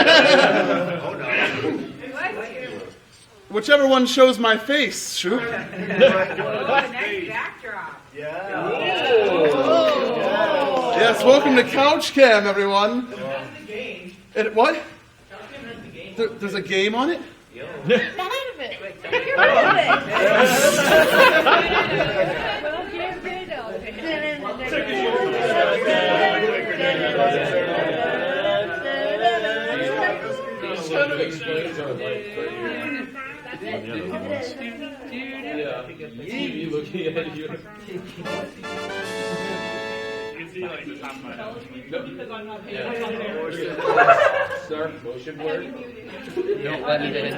Oh no. Whichever one shows my face, shoot. Next backdrop. Yeah. Yes, welcome to Couch Cam, everyone. What? There's a game on it? Get rid of it. Get rid of it. Kind of explains our life right here. TV looking at you. You can see like the top of my head. Because I'm not paying Start motion board. Don't let it in.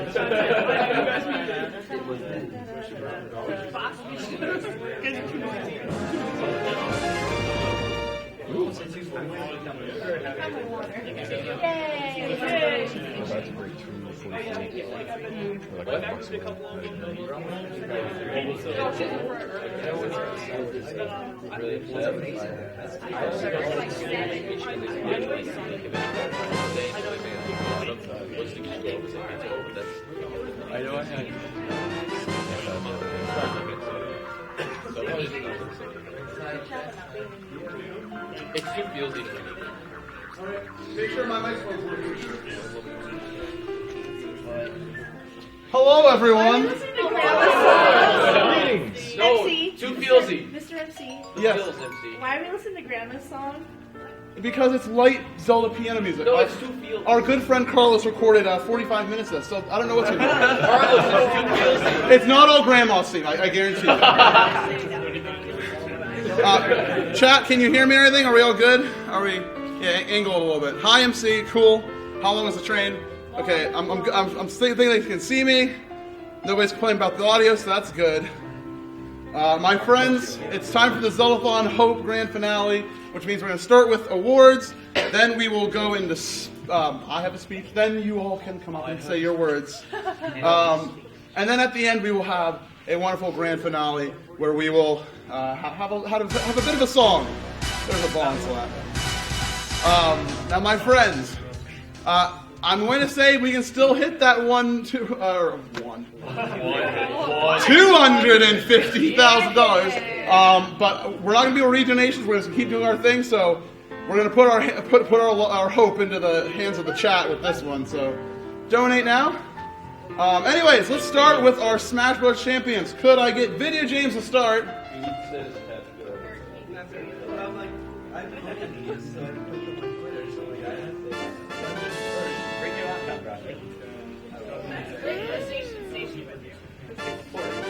I know I had. It's too feelsy to me. Make sure my microphone's working. Hello, everyone. No, MC. too feelsy. Mr. MC. Yes. Feels MC. Why are we listening to Grandma's song? Because it's light Zelda piano music. No, it's too feelsy. Our good friend Carlos recorded 45 minutes of this, so I don't know what's going on. Carlos, it's too feelsy. It's not all grandma's theme, I guarantee you. Chat, can you hear me or anything? Are we all good? Are we? Yeah, angle it a little bit. Hi, MC. Cool. How long is the train? Okay, I'm thinking they can see me. Nobody's complaining about the audio, so that's good. My friends, it's time for the Zeldathon Hope Grand Finale, which means we're going to start with awards. Then we will go into. I have a speech. Then you all can come up and say your words. And then at the end, we will have a wonderful grand finale where we will have a bit of a song. There's a ball slap. Now, my friends, I'm going to say we can still hit that $250,000. But we're not going to be able to read donations. We're going to keep doing our thing. So we're going to put our hope into the hands of the chat with this one. So donate now. Anyways, let's start with our Smash Bros. Champions. Could I get Video James to start?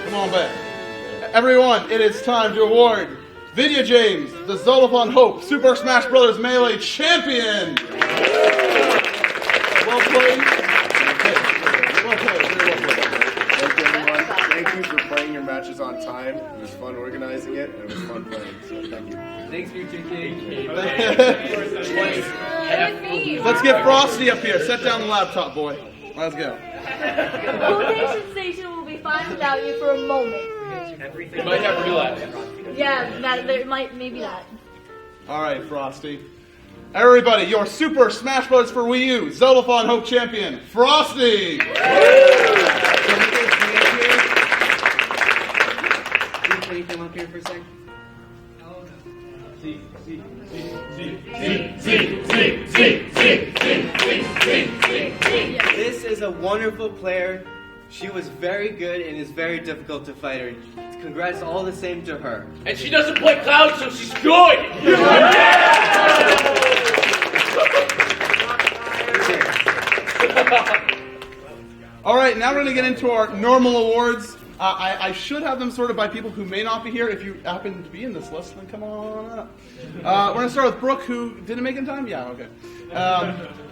Come on back. Everyone, it is time to award Video James, the Zeldathon Hope Super Smash Bros. Melee Champion! Well played. Well played. Very well played. Thank you, everyone. Thank you for playing your matches on time. It was fun organizing it, and it was fun playing. So thank you. Thanks for your ticket. Let's get Frosty up here. Set down the laptop, boy. Let's go. Quotation Station will be fine without you for a moment. You might have relapse. Yeah, there might maybe that. All right, Frosty. Everybody, your Super Smash Bros. For Wii U Zeldathon Hope Champion, Frosty! Can you come up here for a second? This is a wonderful player. She was very good and is very difficult to fight her. Congrats all the same to her. And she doesn't play Cloud, so she's good! All right, now we're going to get into our normal awards. I should have them sorted by people who may not be here. If you happen to be in this list, then come on up. We're going to start with Brooke, who didn't make it in time? Yeah, okay.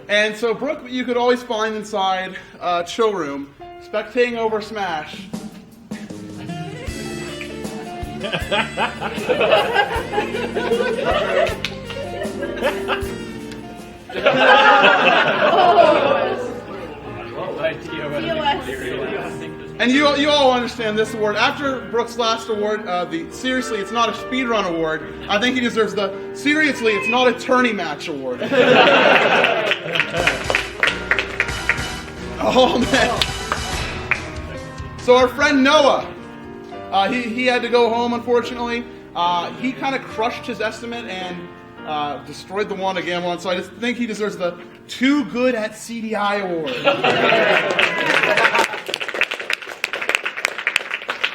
And so, Brooke, you could always find inside Chill Room, spectating over Smash. And you all understand this award. After Brooke's last award, the Seriously It's Not a Speedrun award, I think he deserves the Seriously It's Not a Tourney Match award. Oh man. So our friend Noah, he had to go home unfortunately. He kind of crushed his estimate and destroyed the one again once. So I just think he deserves the Too Good at CDI award.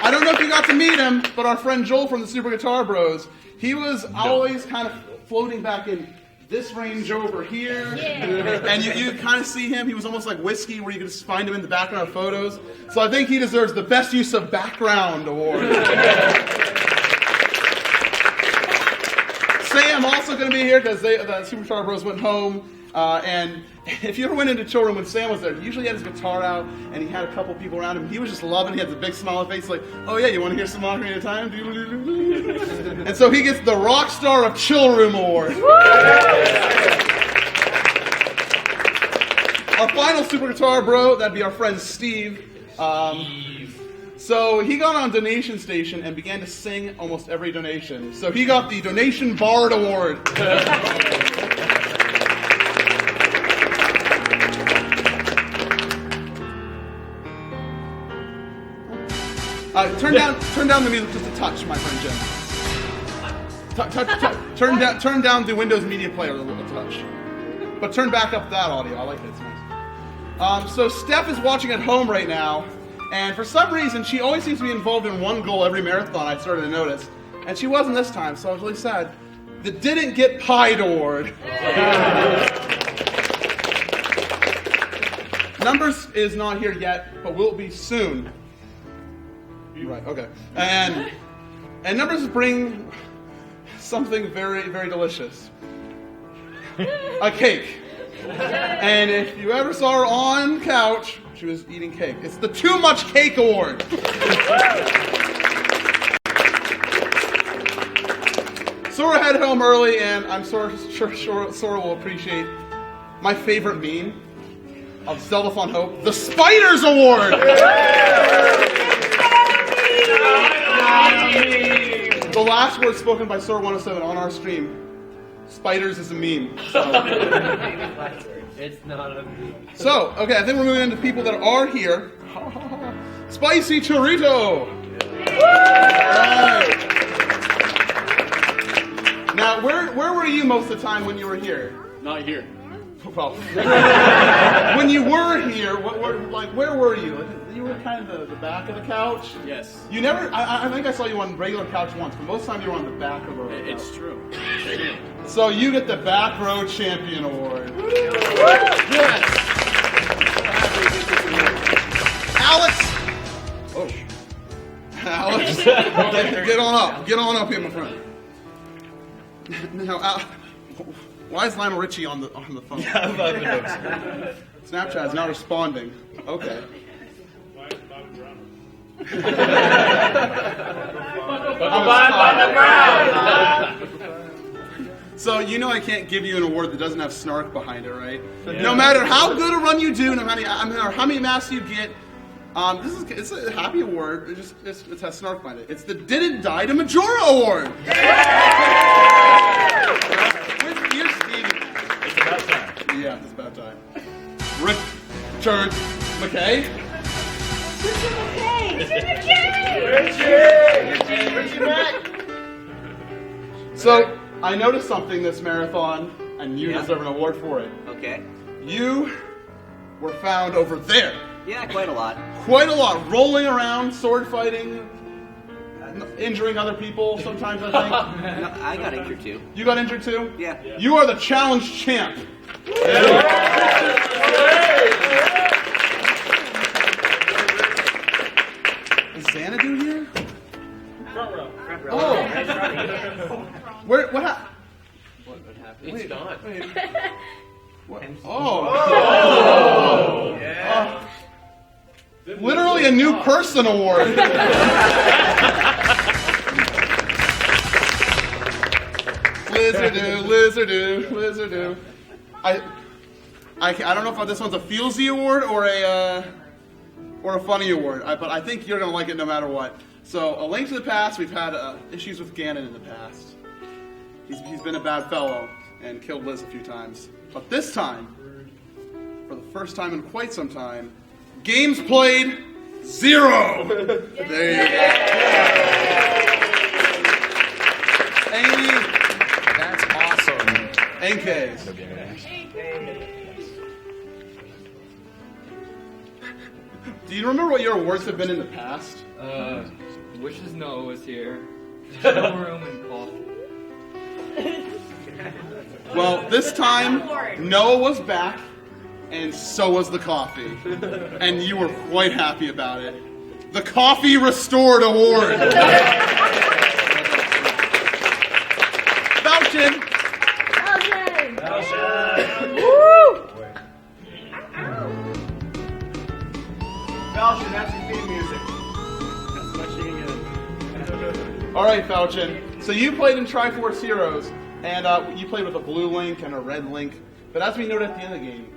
I don't know if you got to meet him, but our friend Joel from the Super Guitar Bros, he was always kind of floating back in this range over here. Yeah. And you kind of see him, he was almost like Whiskey, where you could just find him in the background of photos. So I think he deserves the Best Use of Background award. Sam also going to be here because the Super Guitar Bros went home. And if you ever went into chill room when Sam was there, he usually had his guitar out and he had a couple people around him. He was just loving it. He had the big smile on his face like, oh yeah, you want to hear some Ocarina of Time? And so he gets the Rock Star of Chill Room award. Our final Super Guitar Bro, that'd be our friend Steve. So he got on Donation Station and began to sing almost every donation. So he got the Donation Bard award. Turn down the music just a touch, my friend Jim. Turn down the Windows Media Player a little touch. But turn back up that audio. I like it. It's nice. So Steph is watching at home right now, and for some reason she always seems to be involved in one goal every marathon. I started to notice, and she wasn't this time, so I was really sad. The Didn't Get Pied award. Numbers is not here yet, but will be soon. Right, okay. And Numbers bring something very, very delicious. A cake. And if you ever saw her on couch, she was eating cake. It's the Too Much Cake Award. Sora headed home early, and I'm sure Sora will appreciate my favorite meme of Zeldathon Hope, the Spiders Award. The last word spoken by Sora 107 on our stream. Spiders is a meme. It's not a meme. So, okay, I think we're moving into people that are here. Spicy Chorito! Right. Now, where were you most of the time when you were here? Not here. Well, when you were here, where were you? You were kind of the back of the couch? Yes. You never, I think I saw you on the regular couch once, but most of the time you were on the back of the row. It's true. So you get the Back Row Champion Award. Yes. Alex! Oh. Alex, get on up. Get on up here, my friend. Now, why is Lionel Richie on the phone? Snapchat's not responding. Okay. Why is Bobby Brown? So you know I can't give you an award that doesn't have snark behind it, right? Yeah. No matter how good a run you do, no matter how many masks you get, it's a happy award. It has snark behind it. It's the Didn't Die to Majora Award. Here's Stevie. It's about time. Yeah, it's about time. Richard McKay. Richie! So I noticed something this marathon, and you deserve an award for it. Okay. You were found over there. Yeah, quite a lot. Quite a lot. Rolling around, sword fighting, injuring other people sometimes, I think. No, I got injured too. You got injured too? Yeah. You are the challenge champ. Is Xanadu here? Front row. Oh. What happened? It's gone. What? Oh. Yeah. Literally a new person award. Lizardo. I don't know if this one's a feelsy award or a funny award, but I think you're gonna like it no matter what. So, A Link to the Past. We've had issues with Ganon in the past. He's been a bad fellow and killed Liz a few times. But this time, for the first time in quite some time, games played 0. There you go. Amy. That's awesome. NKs. Do you remember what your awards have been in the past? Wishes Noah was here. Showroom and coffee. Well, this time, Noah was back, and so was the coffee. And you were quite happy about it. The Coffee Restored Award. Falcon. Falcon, that's your theme music. That's much you can get. All right, Falcon. So you played in Triforce Heroes, and you played with a blue Link and a red Link. But as we noted at the end of the game,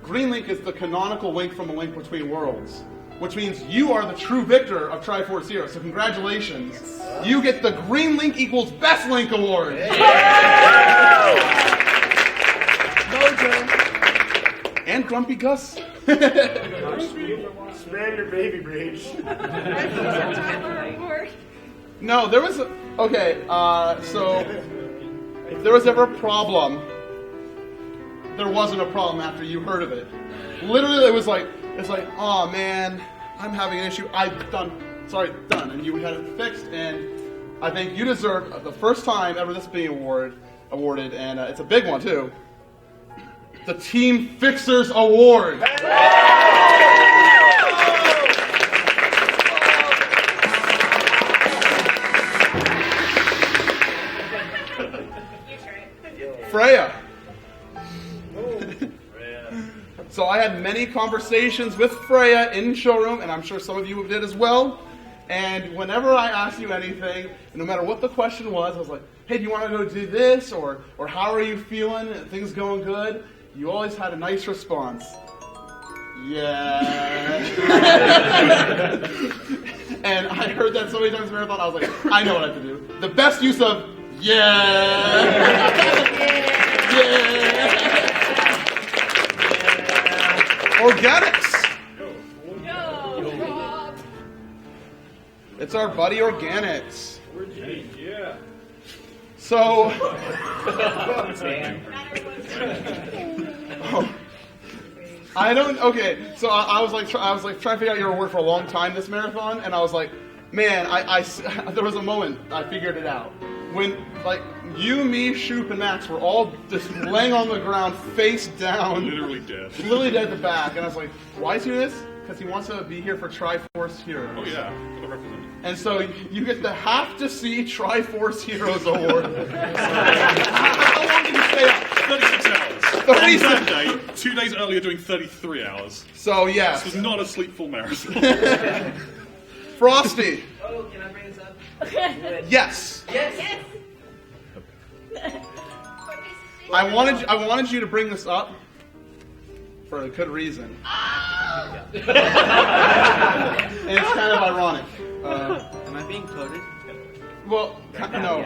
Green Link is the canonical Link from A Link Between Worlds, which means you are the true victor of Triforce Heroes. So congratulations. Yes. You get the Green Link equals Best Link Award. Mojo. And Grumpy Gus. Spare your baby rage. No, there was so if there was ever a problem, there wasn't a problem after you heard of it. Literally, it's like, oh man, I'm having an issue. Done, and you had it fixed, and I think you deserve the first time ever this being awarded, and it's a big one too. The Team Fixers Award. Freya. So I had many conversations with Freya in showroom, and I'm sure some of you did as well. And whenever I asked you anything, no matter what the question was, I was like, hey, do you want to go do this? Or how are you feeling? Are things going good? You always had a nice response. Yeah. And I heard that so many times in Marathon, I was like, I know what I have to do. The best use of yeah. Organics. It's our buddy Organics. Yeah. So, I don't. Okay, so I was like trying to figure out your award for a long time this marathon, and I was like, man, there was a moment I figured it out when like you, me, Shoop, and Max were all just laying on the ground, face down, Literally dead. at the back, and I was like, why is he doing this? Because he wants to be here for Triforce Heroes. Oh yeah, for the representative. And so you get the Have to See Triforce Heroes Award. How long did you stay up? 36 hours. 36. On Saturday, 2 days earlier doing 33 hours. So yeah. This was not a sleepful marathon. Frosty. Oh, can I bring this up? Yes. Yes. I wanted you to bring this up for a good reason. And it's kind of ironic. Am I being coded? Well, no.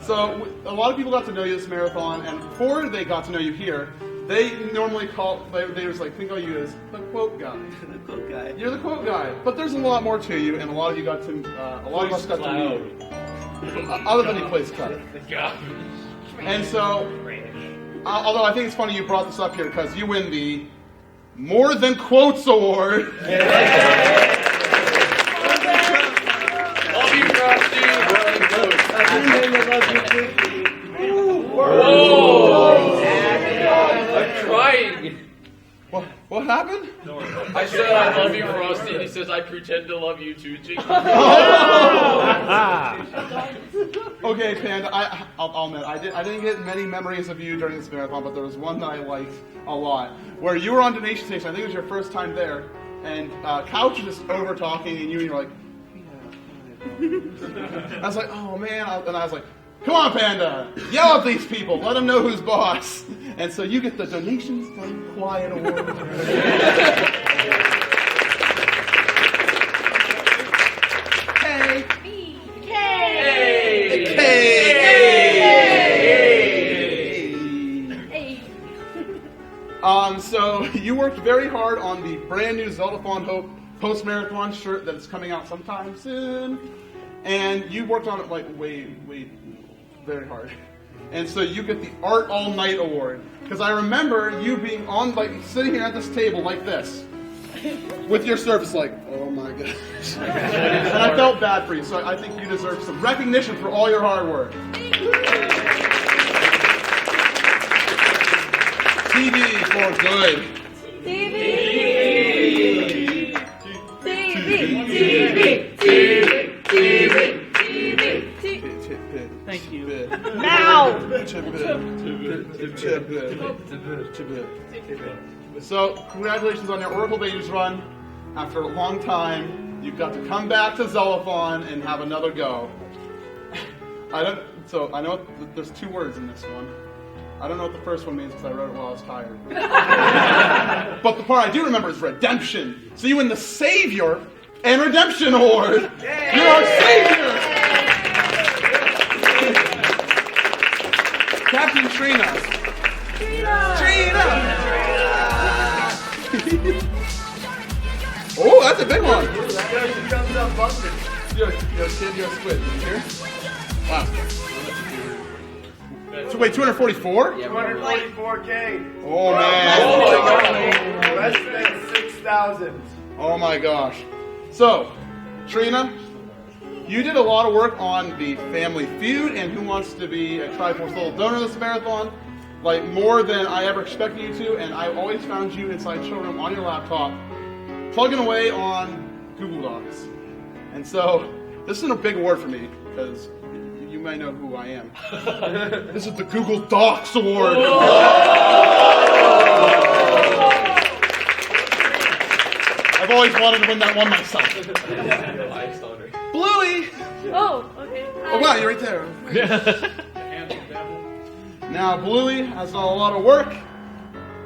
So a lot of people got to know you this marathon, and before they got to know you here, they normally they was like think of you as the quote guy. The quote guy. You're the quote guy, but there's a lot more to you, and a lot of you got to, a lot of us got to meet. Other than he plays cut. And so, although I think it's funny you brought this up here because you win the More Than Quotes Award. Love you, Frosty. Whoa! I'm trying. What happened? I said I love you, Frosty, and he says I pretend to love you too, Chicky. Okay, Panda. I'll admit I didn't get many memories of you during this marathon, but there was one that I liked a lot, where you were on Donation Station. I think it was your first time there, and Couch was just over talking, and you're like, yeah. I was like, oh man, and I was like, come on, Panda, yell at these people, let them know who's boss. And so you get the Donations Done Quiet Award. Hey. So you worked very hard on the brand new Zeldathon Hope post-marathon shirt that's coming out sometime soon. And you worked on it like way very hard. And so you get the Art All Night Award. Because I remember you being on, like, sitting here at this table like this. With your surface like, oh my gosh. And I felt bad for you, so I think you deserve some recognition for all your hard work. TV for good. TV. Thank you. Now. So, congratulations on your Oracle Days run. After a long time, you've got to come back to Zeldathon and have another go. I know there's 2 words in this one. I don't know what the first one means because I wrote it while I was tired. But the part I do remember is redemption. So you win the Savior and Redemption Award. You're our Savior! Captain Trina. Oh, that's a big one. You're a kid, you're a squid. Did you hear? Wow. So wait, 244? 244K. Oh man. Less than 6,000. Oh my gosh. So, Trina, you did a lot of work on the Family Feud and Who Wants to Be a Triforce Little Donor this marathon, like more than I ever expected you to, and I always found you inside showroom on your laptop, plugging away on Google Docs. And so, this is a big award for me, because you might know who I am. This is the Google Docs Award. I've always wanted to win that one myself. Bluey! Oh, okay. Oh wow, you're right there. Now, Bluey has done a lot of work,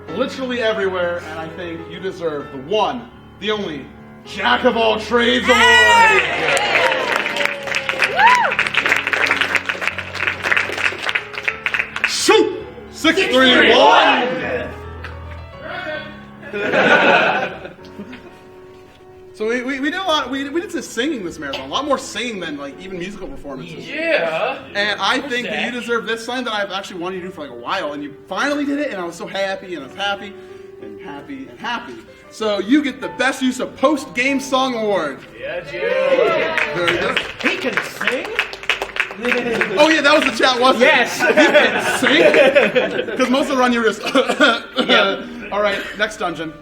literally everywhere, and I think you deserve the one, the only, Jack of all trades award! Shoot! 631! So we did a lot. We did some singing this marathon. A lot more singing than like even musical performances. Yeah. And I think that you deserve this sign that I've actually wanted you to do for like a while, and you finally did it. And I was so happy, and I was happy, and happy, and happy. So you get the Best Use of Post-Game Song Award. Yeah, Joe. Very good. He can sing? Oh yeah, that was the chat, wasn't Yes. it? Sing? Because most of the run you were just. All right, next dungeon.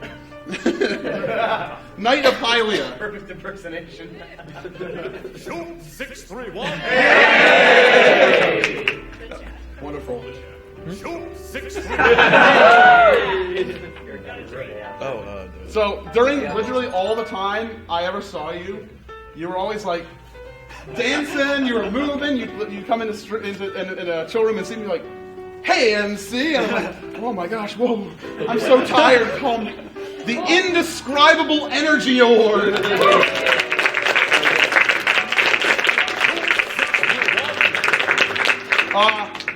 Knight of Hylia. Perfect impersonation. Shoot 631. Hey! Wonderful. Shoot 631. So during literally all the time I ever saw you, you were always like dancing, you were moving, you come in a chill room and see me like, hey MC, and I'm like, oh my gosh, whoa, I'm so tired. The Indescribable Energy Award.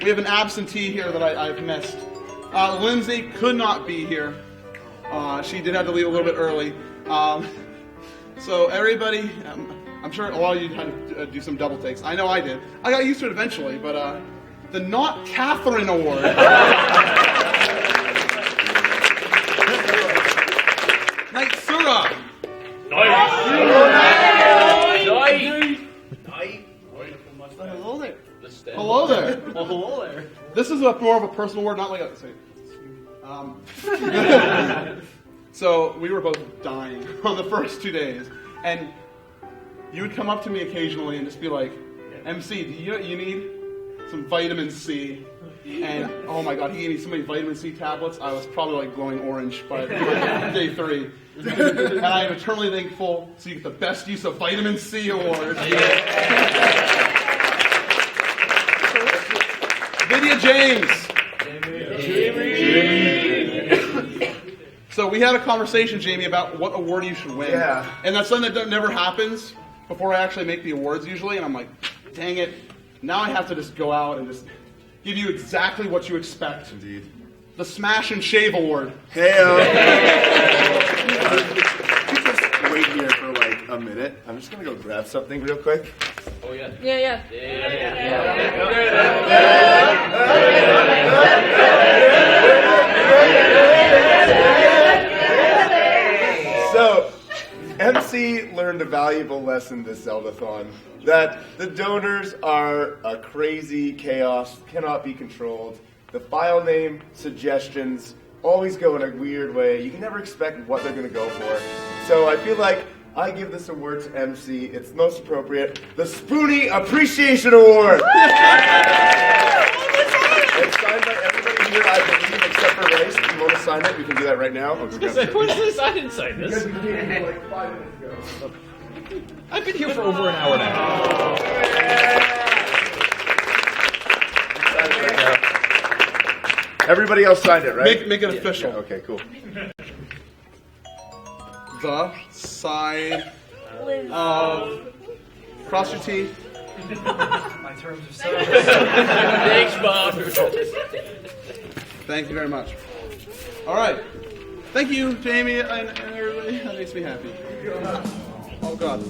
We have an absentee here that I've missed. Lindsay could not be here. She did have to leave a little bit early. So everybody, I'm sure a lot of you had to do some double takes. I know I did. I got used to it eventually, but the Not Catherine Award. Knight Sura. Nice. Hello there. Hello there. Well, hello there. This is more of a personal word, not like a. So we were both dying on the first 2 days, and you would come up to me occasionally and just be like, "MC, do you need some vitamin C?" And oh my God, he gave me so many vitamin C tablets. I was probably like glowing orange by day 3. And I am eternally thankful. So you get the Best Use of Vitamin C award. Lydia James. So we had a conversation, Jamie, about what award you should win. Yeah. And that's something that never happens before I actually make the awards usually. And I'm like, dang it. Now I have to just go out and just give you exactly what you expect. Indeed. the Smash and Shave Award. Hey-o. Just wait here for like a minute. I'm just gonna go grab something real quick. Oh yeah. Yeah. So, MC learned a valuable lesson this Zeldathon, that the donors are a crazy chaos, cannot be controlled. The file name suggestions always go in a weird way. You can never expect what they're going to go for. So I feel like I give this award to MC. It's most appropriate. The Spoonie Appreciation Award! It's signed by everybody here, I believe, except for Race. If you want to sign it, we can do that right now. What's this? I didn't sign this. Because we came here like 5 minutes ago. I've been here for over an hour now. Everybody else signed it, right? Make it official. Yeah, okay, cool. The side of cross your T. My terms of service. Thanks, Bob. Thank you very much. All right. Thank you, Jamie, and everybody. That makes me happy. Oh, God.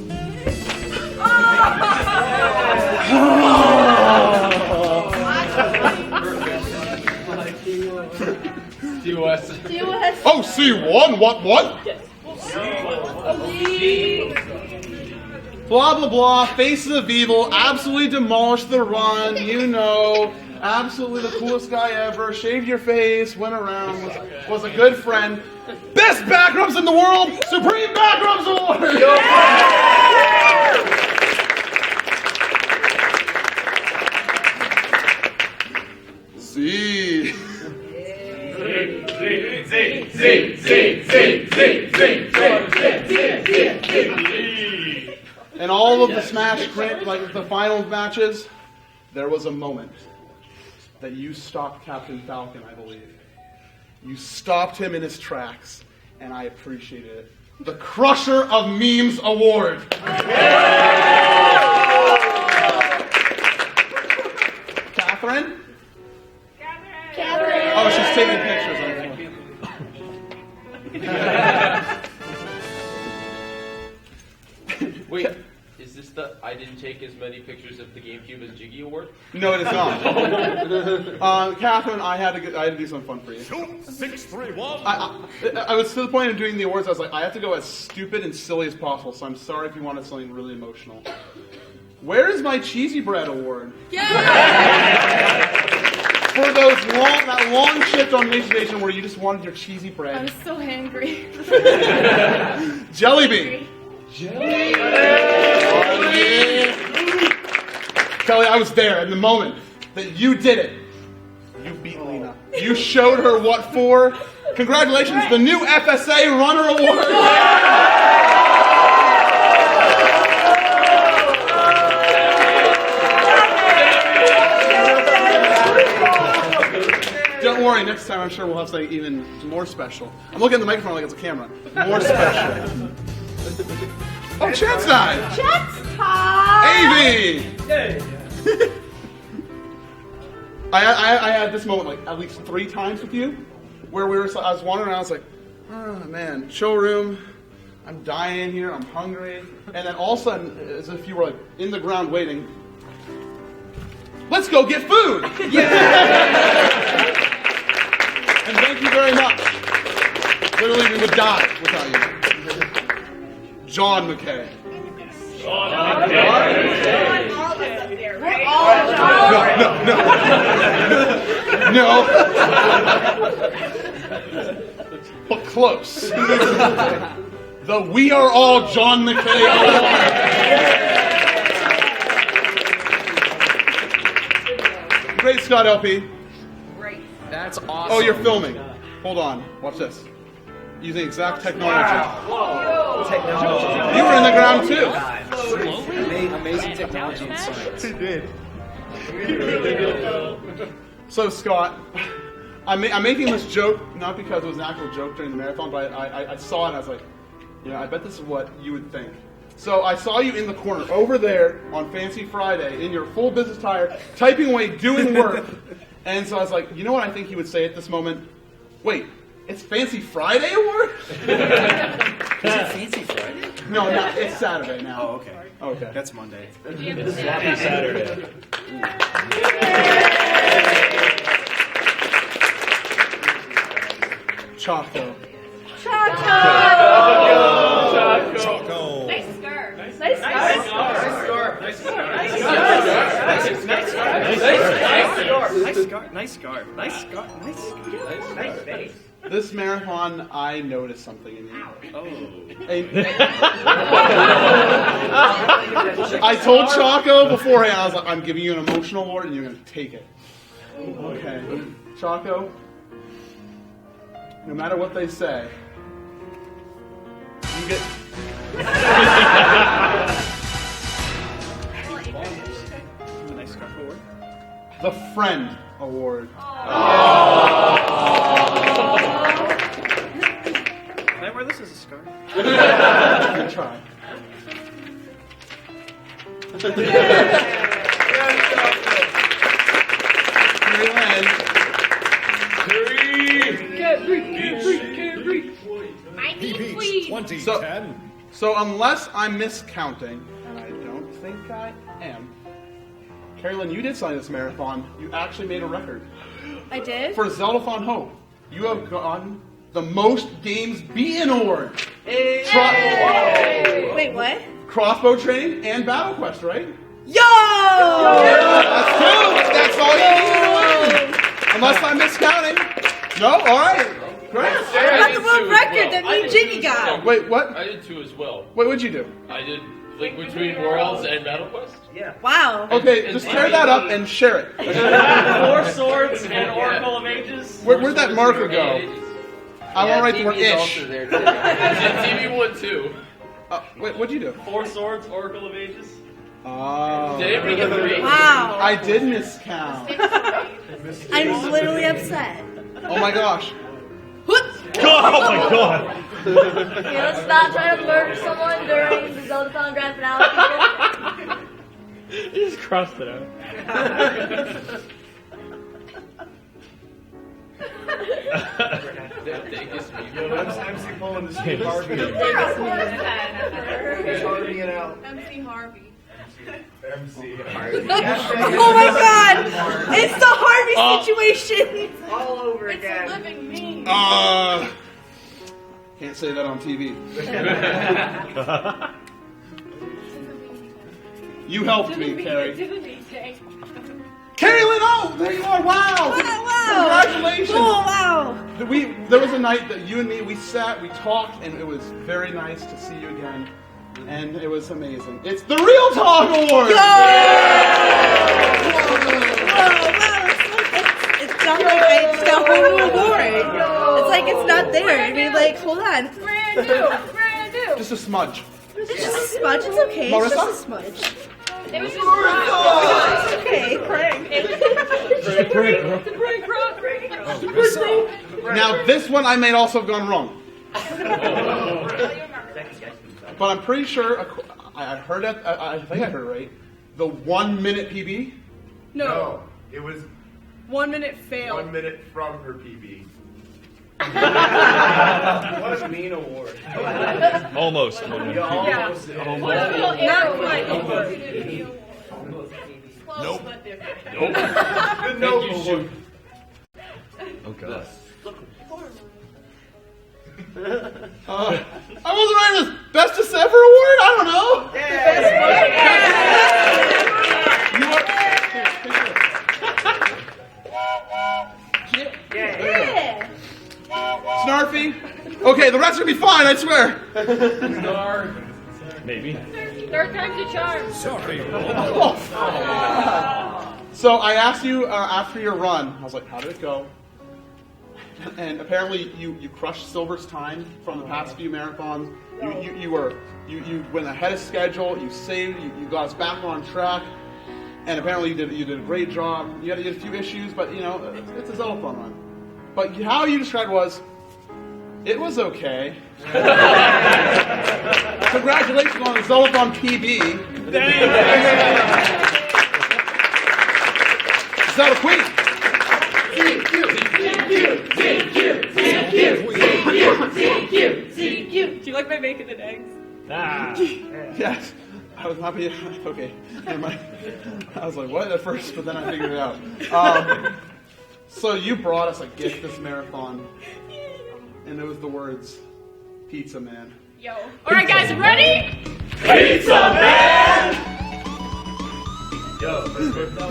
TOS. Oh, C1? What? Blah, blah, blah. Faces of Evil. Absolutely demolished the run. You know. Absolutely the coolest guy ever. Shaved your face. Went around. Was a good friend. Best backrubs in the world. Supreme Backrubs Award. See. In all of the Smash print, like the final matches, there was a moment that you stopped Captain Falcon, I believe. You stopped him in his tracks, and I appreciated it. The Crusher of Memes Award. Catherine? Oh, she's taking pictures. Wait, is this the I didn't take as many pictures of the GameCube as Jiggy award? No, it is not. Catherine, I had to do something fun for you. Shoot 631. I was to the point of doing the awards. I was like, I have to go as stupid and silly as possible. So I'm sorry if you wanted something really emotional. Where is my cheesy bread award? For that long shift on Nation Nation where you just wanted your cheesy bread. I'm so hangry. Jelly bean. Kelly, I was there in the moment that you did it. You beat Lena. You showed her what for. Congratulations, the new FSA Runner Award. Don't worry, next time I'm sure we'll have something even more special. I'm looking at the microphone like it's a camera. More special. Oh, chat's time! Chat's time! Avy! I had this moment like at least 3 times with you, where I was wandering around. I was like, oh man, showroom. I'm dying here. I'm hungry. And then all of a sudden, as if you were like in the ground waiting. Let's go get food! Yeah! And thank you very much. Literally, we would die without you. John McKay. No. But close. The We Are All John McKay Award. Great Scott LP. That's awesome. Oh, you're filming. Hold on. Watch this. Using exact technology. Technology. You were in the ground too. Amazing technology and science. He did. So Scott, I'm making this joke not because it was an actual joke during the marathon, but I saw it and I was like, I bet this is what you would think. So I saw you in the corner over there on Fancy Friday in your full business attire, typing away, doing work, And so I was like, you know what I think he would say at this moment? Wait, it's Fancy Friday Award? Is it Fancy Friday? No, it's Saturday now. Oh, okay. Okay. That's Monday. It's Sloppy Saturday. Choco. Choco! Choco. Nice scarf. Nice Nice scarf. Nice face. This marathon, I noticed something in you. Oh. I told Choco beforehand, I was like, I'm giving you an emotional award and you're going to take it. Okay. Choco, no matter what they say, you get... Nice scarf award. the Friend Award. Can I wear this as a scarf? Good try. PB 2010. So unless I'm miscounting, and I don't think I am, Carolyn, you did sign this marathon. You actually made a record. I did? For Zeldathon Hope, you have gotten the most games beaten award. Wait, what? Crossbow training and Battle Quest, right? Yo! That's true. That's all you need to win. Unless I'm miscounting. No? Alright. Great. I That's did the world two as record that well. me and Jimmy got. Wait, what? I did 2 as well. Wait, what'd you do? I did Link Between Worlds and Battle Quest. Yeah. Wow. Okay, just tear that up and share it. 4 swords and Oracle of Ages. Where'd that marker go? I want to write the word ish. There too. TV 1 too. Wait, what'd you do? 4 swords, Oracle of Ages. Oh. Did anybody get 3? Wow. I did miscount. I'm literally upset. Oh my gosh. Oh my god. Let's not try to murder someone during the Zeldathon Grand Finale. You just crossed it out. I'm pulling the Steve Harvey. He's Harveying it out. MC Harvey. MC Harvey. Oh my god! It's the Harvey situation! All over It's again. a living me. Can't say that on TV. You helped me, Carrie. Carrie Lynn, oh, there you are, wow! Wow! Congratulations! Oh, wow! There was a night that you and me, we sat, we talked, and it was very nice to see you again. And it was amazing. It's the Real Talk Award! Whoa, wow, it's not like I just got a whole new award. It's like it's not there. I mean, like, hold on. It's brand new. Brand new. Just a smudge. It's just a smudge. It's okay. It's Marissa? just a smudge. It was just Marissa! It's okay. Prank. It's a prank. Now, this one I may also have gone wrong. But I'm pretty sure, I heard it, I think I heard it right. The 1 minute PB? No, it was 1 minute fail. 1 minute from her PB. What a mean award. Almost. Almost. Not quite. Nope. The no award. Oh god. I wasn't writing this Bestest Ever Award? I don't know. Yeah. Snarfy? Okay, the rest are gonna be fine, I swear. Maybe. Third time's a charm. Sorry. So I asked you after your run, I was like, how did it go? And apparently you crushed Silver's time from the past few marathons. You went ahead of schedule, you saved, you got us back on track, and apparently you did a great job. You had a few issues, but you know, it's a Zeldathon run. But how you described it was okay. Congratulations on the Zeldathon PB. Zelda Queen. Do you like my bacon and eggs? Yes. I was happy. Okay. Never mind. I was like, what at first, but then I figured it out. So you brought us a gift this marathon, and it was the words, Pizza Man. Yo. Alright guys, ready? Pizza Man! Yo, let's go.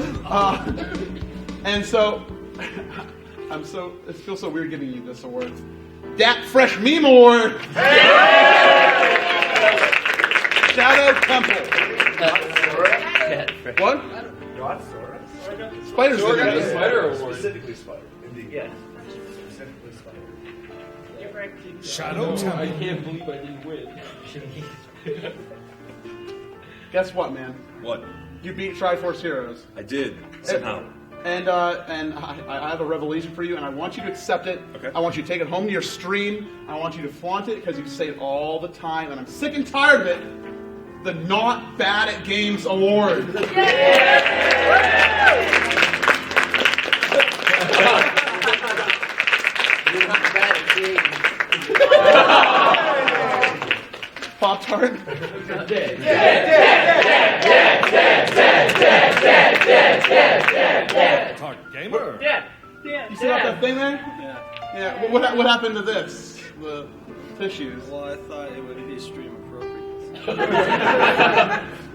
And so, it feels so weird giving you this award. Dat Fresh Meme Award! Shadow Temple. What? God, Sora? Spiders Sora got did the it. Spider Award. Specifically Spider. Indeed. Yeah. Specifically Spider. Shadow I Temple. can't believe I didn't win. Guess what, man? What? You beat Triforce Heroes. I did, somehow. And I have a revelation for you, and I want you to accept it. Okay. I want you to take it home to your stream. I want you to flaunt it because you say it all the time, and I'm sick and tired of it. The Not Bad at Games Award. You're not bad at games. Pop-Tart? Talk gamer. Yeah. You see that thing there? Yeah. What happened to this? The tissues. Well, I thought it would be stream appropriate.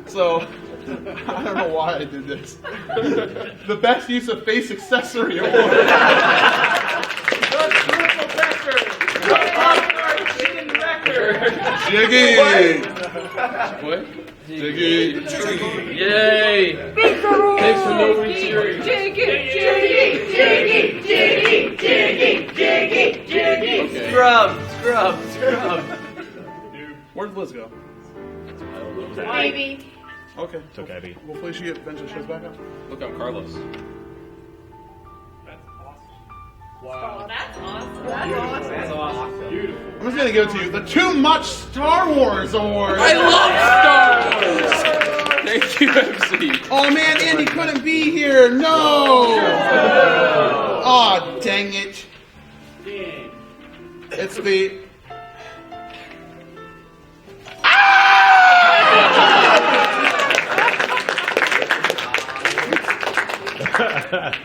So, I don't know why I did this. The Best Use of Face Accessory Award. Jiggy! What? Jiggy! Yay! Thanks for no series. Scrub. Where'd Liz go? Baby. Okay. Took Abby. Hopefully she eventually shows back up. Look up Carlos. Oh, that's awesome. That's awesome. Beautiful. I'm just gonna give it to you. The Too Much Star Wars Award. I love Star Wars! Thank you, MC. Oh man, Andy couldn't be here. No. Oh dang it. It's the.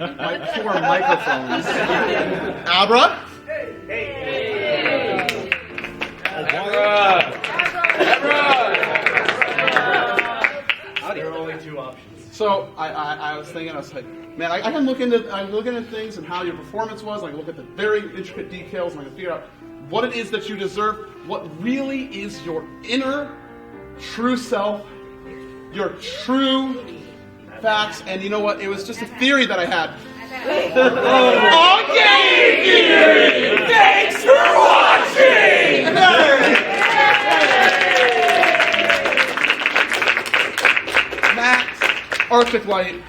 My poor microphones. Abra? There are only two options. So I was thinking, I was like, man, I can look into things and how your performance was. I can look at the very intricate details, and I can figure out what it is that you deserve, what really is your inner, true self, your true facts. And you know what? It was just a theory that I had. Okay, theory. Thanks for watching. Max, Arctic Light.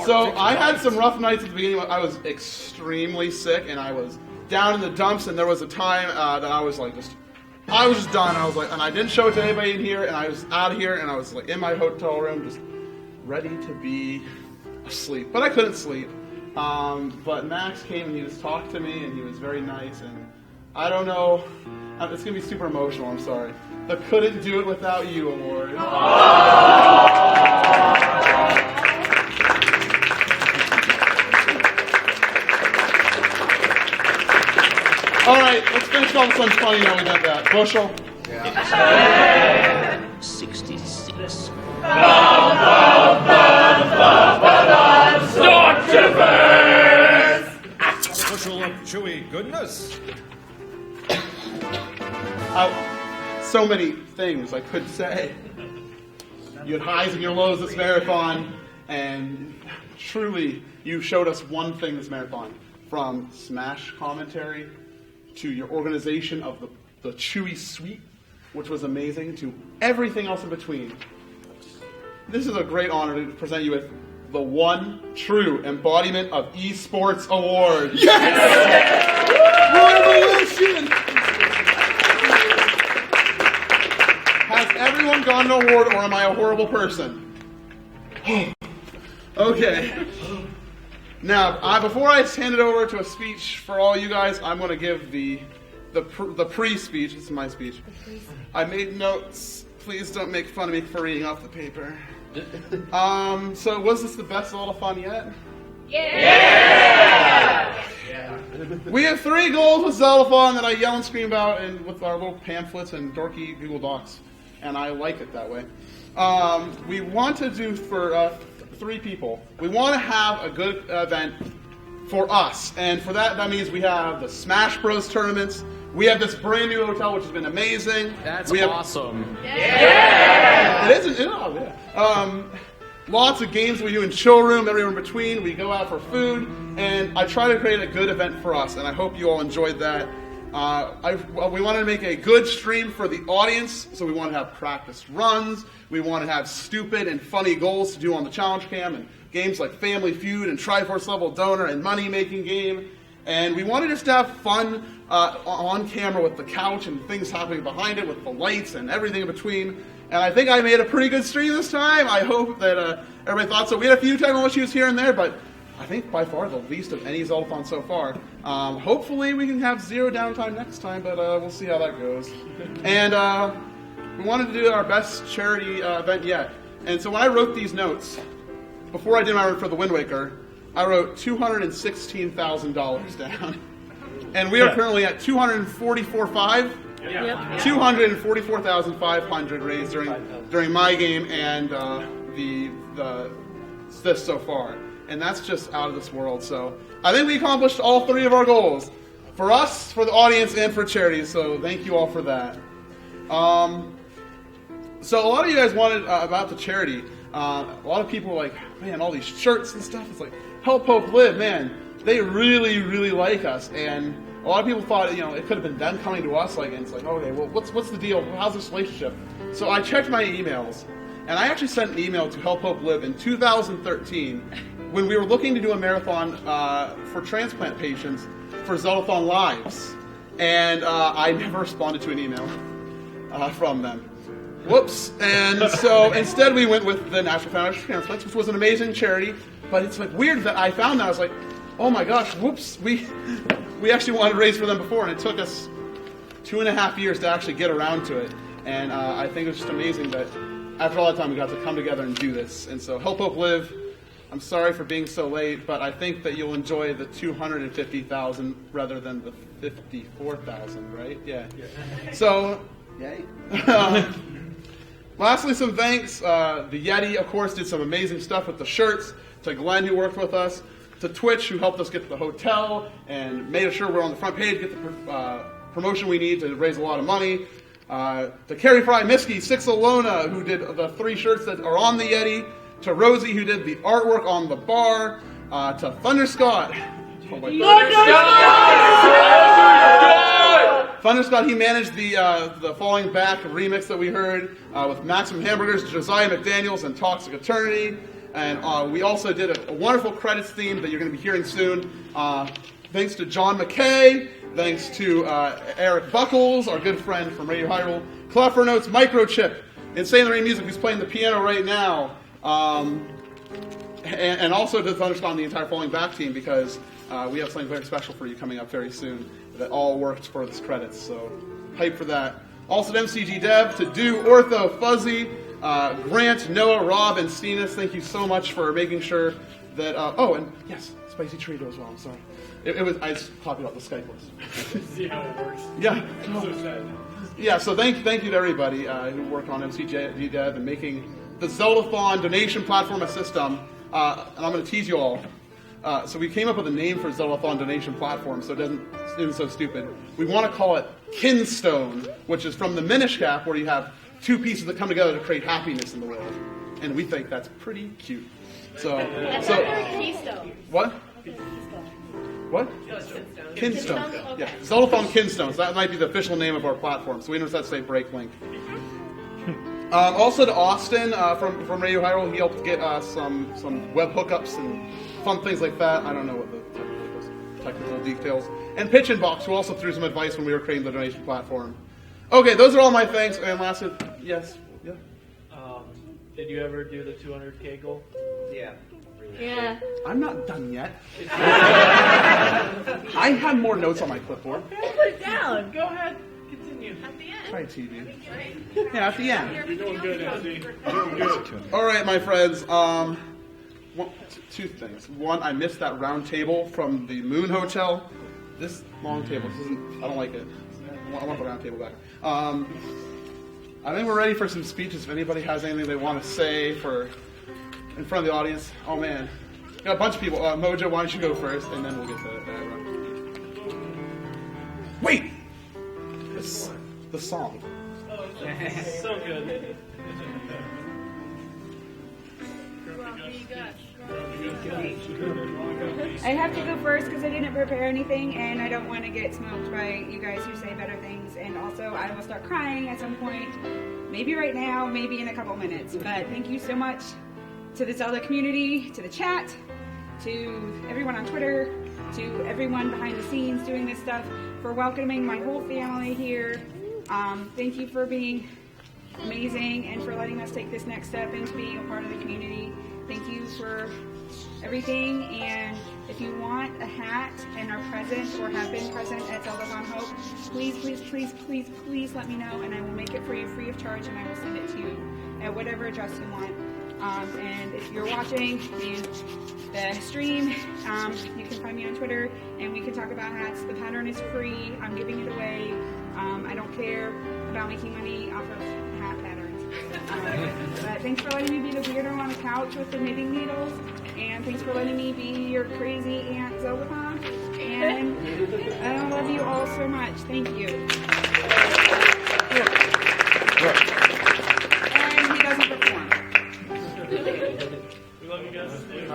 So I had some rough nights at the beginning. I was extremely sick, and I was down in the dumps. And there was a time that I was like, I was just done. I was like, and I didn't show it to anybody in here. And I was out of here, and I was like in my hotel room, just ready to be asleep. But I couldn't sleep. But Max came and he just talked to me, and he was very nice. And I don't know. It's gonna be super emotional. I'm sorry. The Couldn't Do It Without You Award. All right, let's finish all something funny now we did that. Bushel. 66. Bushel of chewy goodness. So many things I could say. You had highs and your lows this marathon, and truly, you showed us one thing this marathon. From Smash commentary to your organization of the Chewy Suite, which was amazing, to everything else in between. This is a great honor to present you with the one true embodiment of esports award. Yes! Revolution! Has everyone gotten an award, or am I a horrible person? Okay. Now, before I hand it over to a speech for all you guys, I'm going to give the pre-speech. This is my speech. I made notes. Please don't make fun of me for reading off the paper. So was this the best Zeldathon yet? Yeah! We have 3 goals with Zeldathon that I yell and scream about and with our little pamphlets and dorky Google Docs. And I like it that way. We want to do for 3 people. We want to have a good event for us. And for that means we have the Smash Bros. Tournaments. We have this brand new hotel, which has been amazing. That's awesome. Yeah! It isn't. Oh, yeah. Lots of games we do in chill room, everywhere in between. We go out for food, and I try to create a good event for us, and I hope you all enjoyed that. We wanted to make a good stream for the audience, so we want to have practice runs. We want to have stupid and funny goals to do on the challenge cam, and games like Family Feud and Triforce Level Donor and Money Making Game. And we wanted just to have fun on camera with the couch and things happening behind it with the lights and everything in between. And I think I made a pretty good stream this time. I hope that everybody thought so. We had a few technical issues here and there, but I think by far the least of any Zeldathon so far. Hopefully we can have 0 downtime next time, but we'll see how that goes. And we wanted to do our best charity event yet. And so when I wrote these notes, before I did my run for the Wind Waker, I wrote $216,000 down. And we are currently at $244,500. Yeah. $244,500 raised during my game and this so far, and that's just out of this world. So I think we accomplished all 3 of our goals for us, for the audience, and for charity. So thank you all for that. So a lot of you guys wanted about the charity. A lot of people were like, man, all these shirts and stuff. It's like Help Hope Live, man. They really, really like us, and a lot of people thought, it could have been them coming to us, and it's like, okay, well, what's the deal? How's this relationship? So I checked my emails, and I actually sent an email to Help Hope Live in 2013 when we were looking to do a marathon for transplant patients for Zeldathon Lives, and I never responded to an email from them. Whoops. And so instead we went with the National Foundation for Transplants, which was an amazing charity, but it's like weird that I found that. I was like, oh my gosh, whoops, we actually wanted to raise for them before, and it took us 2.5 years to actually get around to it. And I think it was just amazing that after all that time we got to come together and do this. And so Help Hope Live, I'm sorry for being so late, but I think that you'll enjoy the 250,000 rather than the 54,000, right? Yeah. So, yay. Lastly, some thanks. The Yeti, of course, did some amazing stuff with the shirts. To Glenn, who worked with us. To Twitch, who helped us get to the hotel and made sure we're on the front page, get the promotion we need to raise a lot of money. To Carrie Fry, Miski, Sixalona, who did the 3 shirts that are on the Yeti. To Rosie, who did the artwork on the bar. To Thunder Scott. Thunder Scott, he managed the Falling Back remix that we heard with Maximum Hamburgers, Josiah McDaniels, and Toxic Eternity. And we also did a wonderful credits theme that you're going to be hearing soon. Thanks to John McKay. Thanks to Eric Buckles, our good friend from Radio Hyrule. Cleffer Notes, Microchip. Insane Rain Music, who's playing the piano right now. And also to Thunder Scott and the entire Falling Back team, because we have something very special for you coming up very soon that all worked for this credits. So hype for that. Also to MCG Dev, to Do, Ortho, Fuzzy, Grant, Noah, Rob, and Stenis, thank you so much for making sure that. And yes, Spicy Trito as well. I'm sorry. It was I just copied off the Skype list. See how it works. Yeah. So sad. Yeah. So thank you to everybody who worked on MCG Dev and making the Zeldathon donation platform a system. And I'm going to tease you all. So we came up with a name for Zeldathon donation platform, so it isn't so stupid. We want to call it Kinstone, which is from the Minish Cap, where you have 2 pieces that come together to create happiness in the world, and we think that's pretty cute. Keystone. What? What? Kinstone. Yeah, Zeldathon Kinstone. So that might be the official name of our platform. So we don't have to say break link. Also to Austin from Radio Hyrule, he helped get some web hookups and fun things like that. I don't know what the technical details. And Pitch and Box, who also threw some advice when we were creating the donation platform. Okay, those are all my thanks. And lastly, yes, yeah. Did you ever do the 200K goal? Yeah. Yeah. I'm not done yet. I have more notes on my clipboard. Put it down. Go ahead. Continue. At the end. Try TV. Yeah, at the end. You're doing good, MC. You're doing good. All right, my friends. Two things. One, I missed that round table from the Moon Hotel. This long table, I don't like it. I want the round table back. I think we're ready for some speeches. If anybody has anything they want to say in front of the audience. Oh man, got a bunch of people. Mojo, why don't you go first, and then we'll get to everyone. Wait, the song. Oh, so good. I have to go first because I didn't prepare anything and I don't want to get smoked by you guys who say better things. And also, I will start crying at some point. Maybe right now, maybe in a couple minutes. But thank you so much to the Zelda community, to the chat, to everyone on Twitter, to everyone behind the scenes doing this stuff, for welcoming my whole family here. Thank you for being amazing and for letting us take this next step into being a part of the community. Thank you for everything, and if you want a hat and are present or have been present at Zeldathon Hope, please, please, please, please, please let me know, and I will make it for you free of charge, and I will send it to you at whatever address you want. And if you're watching the stream, you can find me on Twitter, and we can talk about hats. The pattern is free. I'm giving it away. I don't care about making money off of hat patterns. But thanks for letting me be the weirdo on the couch with the knitting needles, and thanks for letting me be your crazy Aunt Zeldathon. And I love you all so much. Thank you. And he doesn't perform. We love you guys too.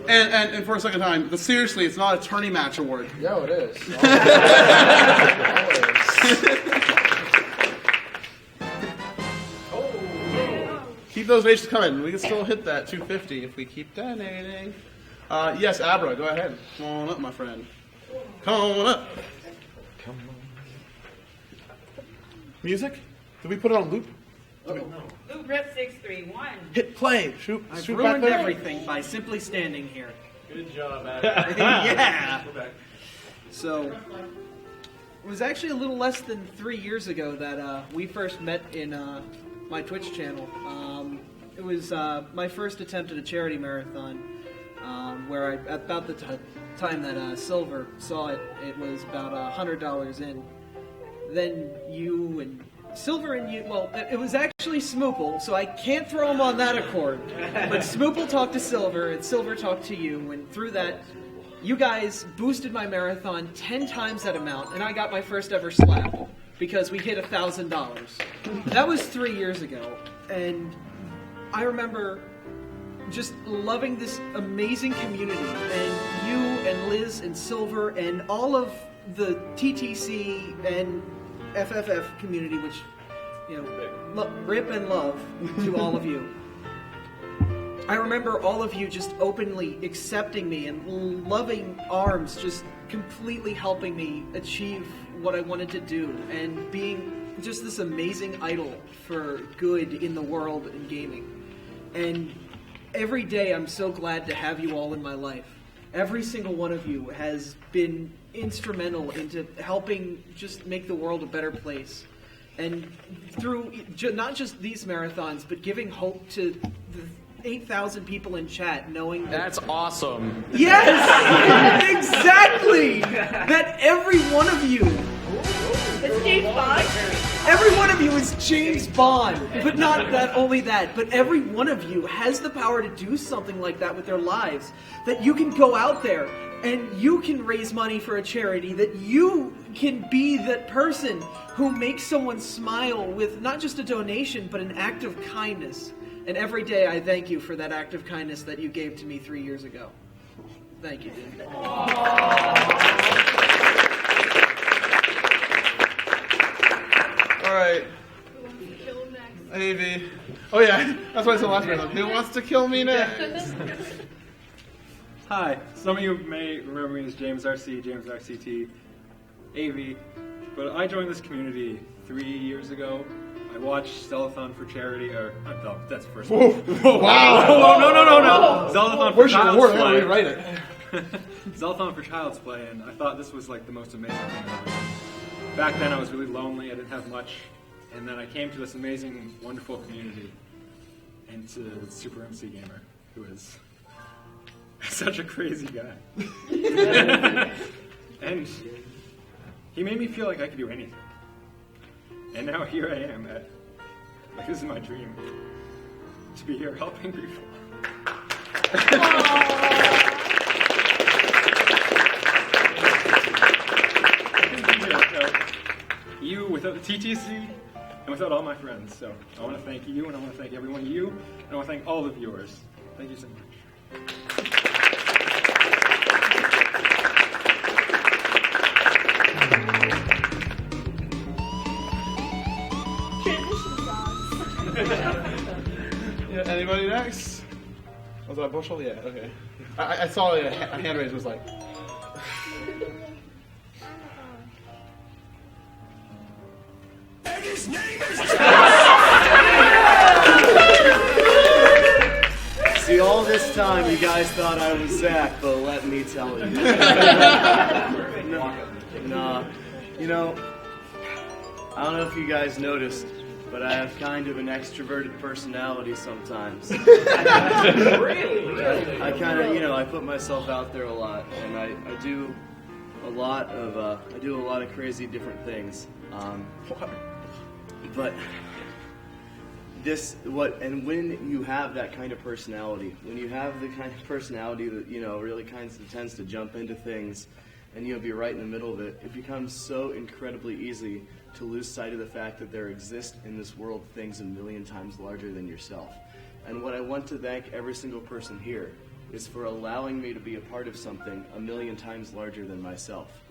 And for a second time, seriously, it's not a tourney match award. No, it is. Keep those donations coming. We can still hit that 250 if we keep donating. Yes, Abra, go ahead. Come on up, my friend. Come on up. Come on. Music? Did we put it on loop? Loop rip 631. Hit play. Shoot. I've shoot ruined back there. everything by simply standing here. Good job, Adam. Yeah. So, it was actually a little less than 3 years ago that we first met in my Twitch channel. It was my first attempt at a charity marathon, where about the time that Silver saw it, it was about $100 in. Then you and Silver and you, well, it was actually Smoople, so I can't throw him on that accord. But Smoople talked to Silver, and Silver talked to you, and through that, you guys boosted my marathon 10 times that amount, and I got my first ever slap, because we hit $1,000. That was 3 years ago, and I remember just loving this amazing community, and you and Liz and Silver and all of the TTC and FFF community, which, you know, rip and love to all of you. I remember all of you just openly accepting me and loving arms, just completely helping me achieve what I wanted to do and being just this amazing idol for good in the world and gaming. And every day I'm so glad to have you all in my life. Every single one of you has been instrumental into helping just make the world a better place. And through not just these marathons, but giving hope to the 8,000 people in chat, knowing That's awesome. Yes! Exactly! That every one of you... It's James Bond. Every one of you is James Bond. But not that only that, but every one of you has the power to do something like that with their lives. That you can go out there and you can raise money for a charity. That you can be that person who makes someone smile with not just a donation, but an act of kindness. And every day I thank you for that act of kindness that you gave to me 3 years ago. Thank you, dude. All right. AV. Oh yeah, that's why I said last time. Who wants to kill me next? Hi, some of you may remember me as James RC, James RCT, AV, but I joined this community 3 years ago. I watched Zeldathon for charity, or no, that's the first Whoa. one. Wow. No. Zeldathon for Where's your Child's word? Play. Rewrite it. Zeldathon for Child's Play, and I thought this was like the most amazing thing ever. Back then, I was really lonely. I didn't have much, and then I came to this amazing, wonderful community, and to Super MC Gamer, who is such a crazy guy. And he made me feel like I could do anything. And now here I am like this is my dream, to be here helping people. You without the TTC and without all my friends. So I want to thank you, and I want to thank every one of you, and I want to thank all the viewers. Thank you so much. Yeah, anybody next? Was that Bushel? Yeah, okay. I saw a hand raise was like. And his name is See, all this time you guys thought I was Zach, but let me tell you. Nah, you know, I don't know if you guys noticed, but I have kind of an extroverted personality sometimes. Really? I kind of, I put myself out there a lot, and I do a lot of crazy different things. But when you have that kind of personality, when you have the kind of personality that really tends to jump into things, and be right in the middle of it, it becomes so incredibly easy to lose sight of the fact that there exist in this world things a million times larger than yourself. And what I want to thank every single person here is for allowing me to be a part of something a million times larger than myself.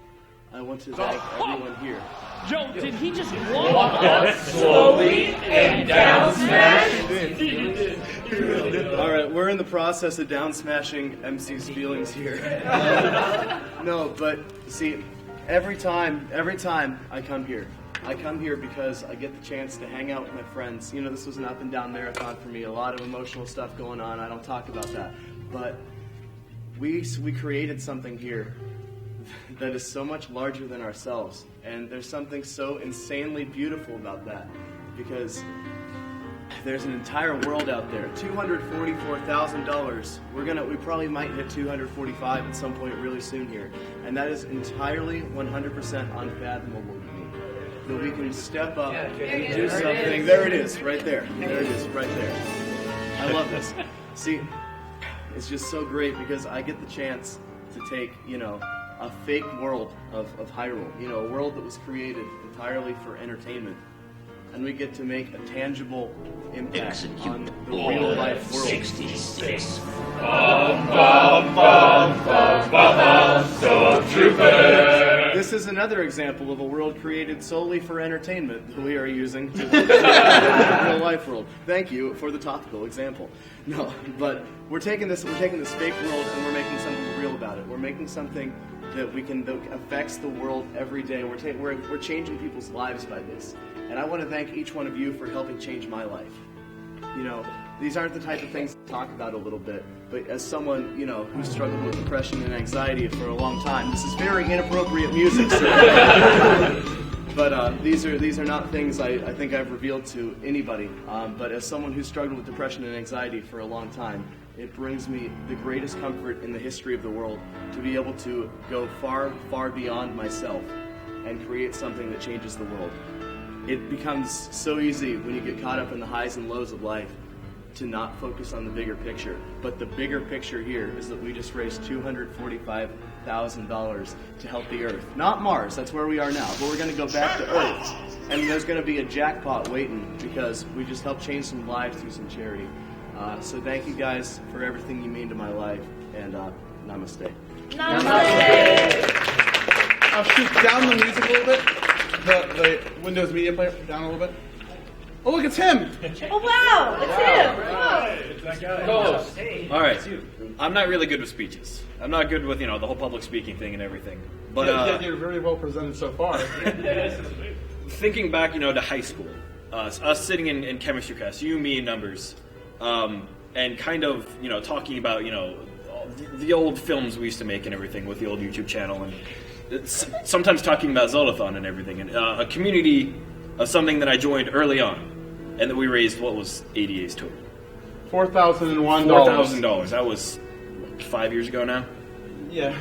I want to thank everyone here. Yo, did he just walk up slowly and down smash? All right, we're in the process of down smashing MC's feelings here. No, but see, every time I come here because I get the chance to hang out with my friends. This was an up and down marathon for me. A lot of emotional stuff going on. I don't talk about that, but we created something here that is so much larger than ourselves, and there's something so insanely beautiful about that, because there's an entire world out there. $244,000. We probably might hit 245 at some point really soon here, and that is entirely 100% unfathomable to me. That we can step up and do something. There it is, right there. There it is, right there. I love this. See, it's just so great because I get the chance to take, a fake world of Hyrule, a world that was created entirely for entertainment, and we get to make a tangible impact on the real life world. 66. Stormtrooper! This is another example of a world created solely for entertainment that we are using to the real life world. Thank you for the topical example. No, but we're taking this fake world and we're making something real about it. We're making something that affects the world every day. We're changing people's lives by this. And I want to thank each one of you for helping change my life. These aren't the type of things to talk about a little bit, but as someone, who's struggled with depression and anxiety for a long time, this is very inappropriate music. But these are not things I think I've revealed to anybody. But as someone who's struggled with depression and anxiety for a long time, it brings me the greatest comfort in the history of the world to be able to go far, far beyond myself and create something that changes the world. It becomes so easy when you get caught up in the highs and lows of life to not focus on the bigger picture. But the bigger picture here is that we just raised $245,000 to help the Earth. Not Mars, that's where we are now, but we're going to go back to Earth. And there's going to be a jackpot waiting because we just helped change some lives through some charity. So thank you guys for everything you mean to my life, and namaste. Namaste! I'll shoot down the music a little bit. The Windows Media Player down a little bit. Oh, look, it's him! Oh, wow, it's him! It's that guy. All right. I'm not really good with speeches. I'm not good with, the whole public speaking thing and everything. But yeah, you're very well presented so far. Thinking back, to high school, us sitting in chemistry class, you, me, and numbers, and kind of talking about the old films we used to make and everything with the old YouTube channel, and it's sometimes talking about Zeldathon and everything, and a community of something that I joined early on, and that we raised what was ADA's total. $4,001. $4,000. That was 5 years ago now. Yeah.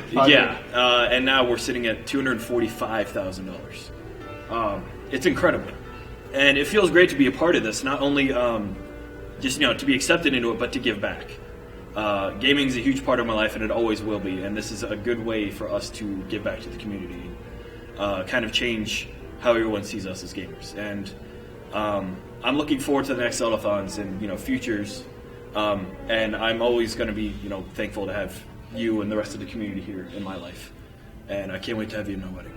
And now we're sitting at $245,000. It's incredible, and it feels great to be a part of this. Not only just to be accepted into it, but to give back. Gaming is a huge part of my life, and it always will be. And this is a good way for us to give back to the community, kind of change how everyone sees us as gamers. And I'm looking forward to the next Zeldathons and futures. And I'm always going to be thankful to have you and the rest of the community here in my life. And I can't wait to have you in my wedding.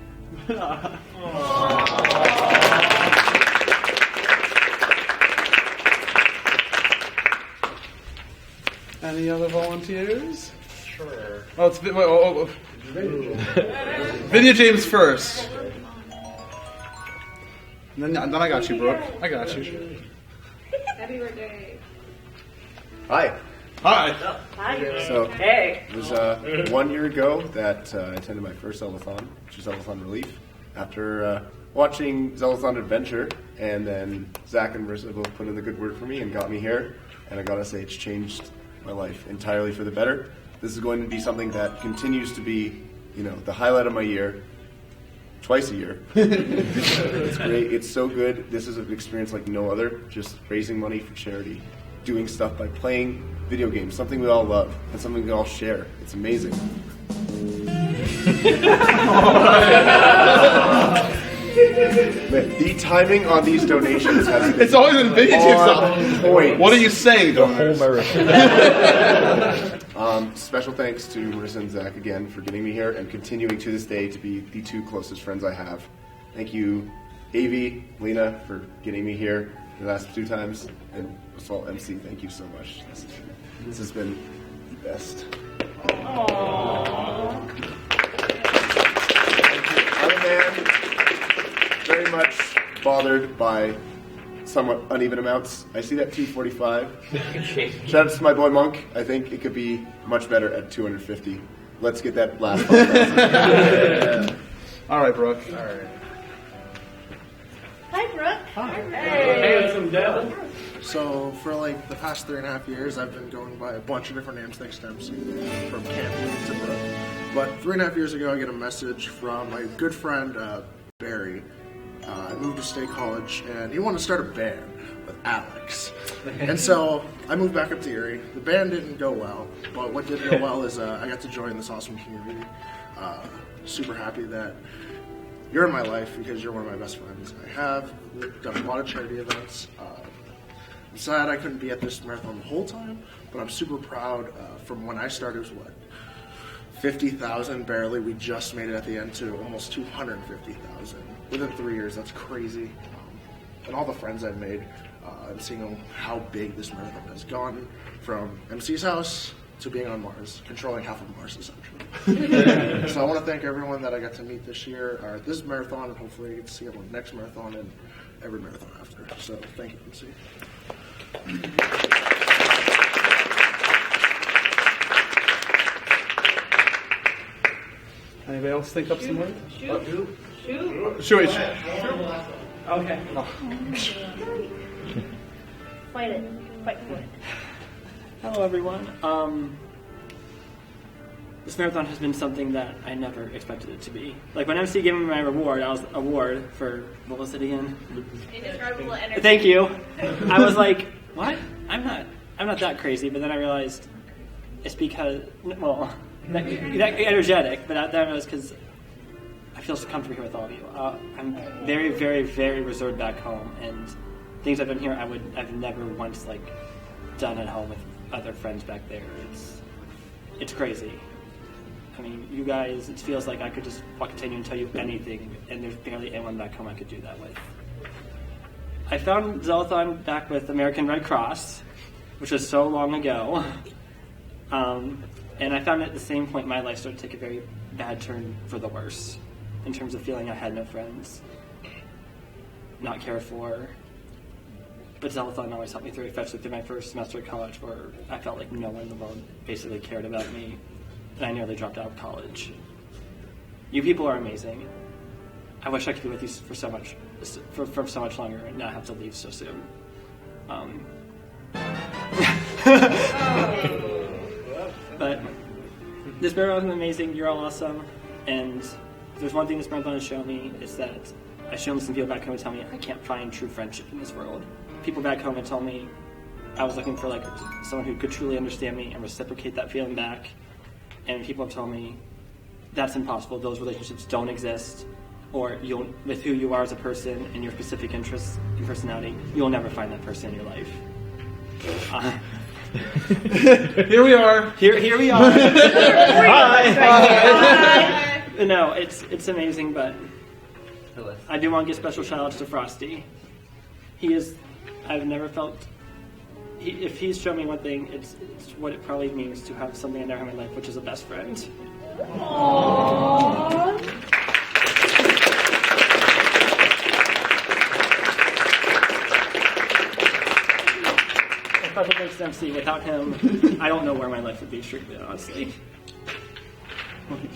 Any other volunteers? Sure. Oh, it's Video James first. And then I got you, Brooke. I got you. Happy birthday. Hi. Hi. Hi. So, Hey. it was 1 year ago that I attended my first Zeldathon, which is Zeldathon Relief. After watching Zeldathon Adventure, and then Zach and Marissa both put in the good work for me and got me here. And I gotta say, it's changed my life entirely for the better. This is going to be something that continues to be, the highlight of my year. Twice a year. It's great. It's so good. This is an experience like no other. Just raising money for charity, doing stuff by playing video games, something we all love and something we all share. It's amazing. Man, the timing on these donations has been It's always been video on games. point. What are you saying, donors? Special thanks to Marissa and Zach again for getting me here and continuing to this day to be the two closest friends I have. Thank you, Avi, Lena, for getting me here the last 2 times, and as well, MC, thank you so much. This has been the best. I'm a man very much bothered by somewhat uneven amounts. I see that 245. Shout out to my boy Monk. I think it could be much better at 250. Let's get that last 5,000. All right, Brooke. All right. Hi, Brooke. Handsome devil. So for like the past 3.5 years, I've been going by a bunch of different names thanks to MC, from Campbell to Brooke. But 3.5 years ago, I get a message from my good friend Barry. I moved to State College, and he wanted to start a band with Alex. And so I moved back up to Erie. The band didn't go well, but what did go well is I got to join this awesome community. Super happy that you're in my life because you're one of my best friends. We've done a lot of charity events. I'm sad I couldn't be at this marathon the whole time, but I'm super proud. From when I started, it was 50,000 barely. We just made it at the end to almost 250,000 within 3 years. That's crazy. And all the friends I've made, and seeing how big this marathon has gone, from MC's house to being on Mars, controlling half of Mars essentially. So I want to thank everyone that I got to meet this year, or this marathon, and hopefully I get to see everyone next marathon and every marathon after. So thank you, MC. Anybody else think up some more? Shoot. Shoot. Okay. Fight it. Fight for it. Hello, everyone. This marathon has been something that I never expected it to be. Like when MC gave me my award for, what was it again? Indescribable energy. Thank you. I was like, what? I'm not that crazy. But then I realized it's because, well, that energetic. But that was because I feel so comfortable here with all of you. I'm very, very, very reserved back home, and things I've done here I've never once done at home with other friends back there. It's crazy. I mean, you guys, it feels like I could just continue and tell you anything, and there's barely anyone back home I could do that with. I found Zeldathon back with American Red Cross, which was so long ago. And I found at the same point my life started to take a very bad turn for the worse, in terms of feeling I had no friends, not cared for, but Zeldathon always helped me through, especially through my first semester of college, where I felt like no one in the world basically cared about me, and I nearly dropped out of college. You people are amazing. I wish I could be with you for so much longer and not have to leave so soon. But this marathon is amazing. You're all awesome, and if there's one thing this marathon has shown me, is that I shown some people back home and tell me I can't find true friendship in this world. People back home had told me I was looking for like someone who could truly understand me and reciprocate that feeling back, and people have told me that's impossible. Those relationships don't exist, or with who you are as a person and your specific interests and personality, you'll never find that person in your life. Here we are. Here we are. Hi. No, it's amazing, but I do want to give special shout outs to Frosty. I've never felt. If he's shown me one thing, it's what it probably means to have something I never had in my life, which is a best friend. Aww. Special thanks to MC. Without him, I don't know where my life would be, strictly honestly. Wait,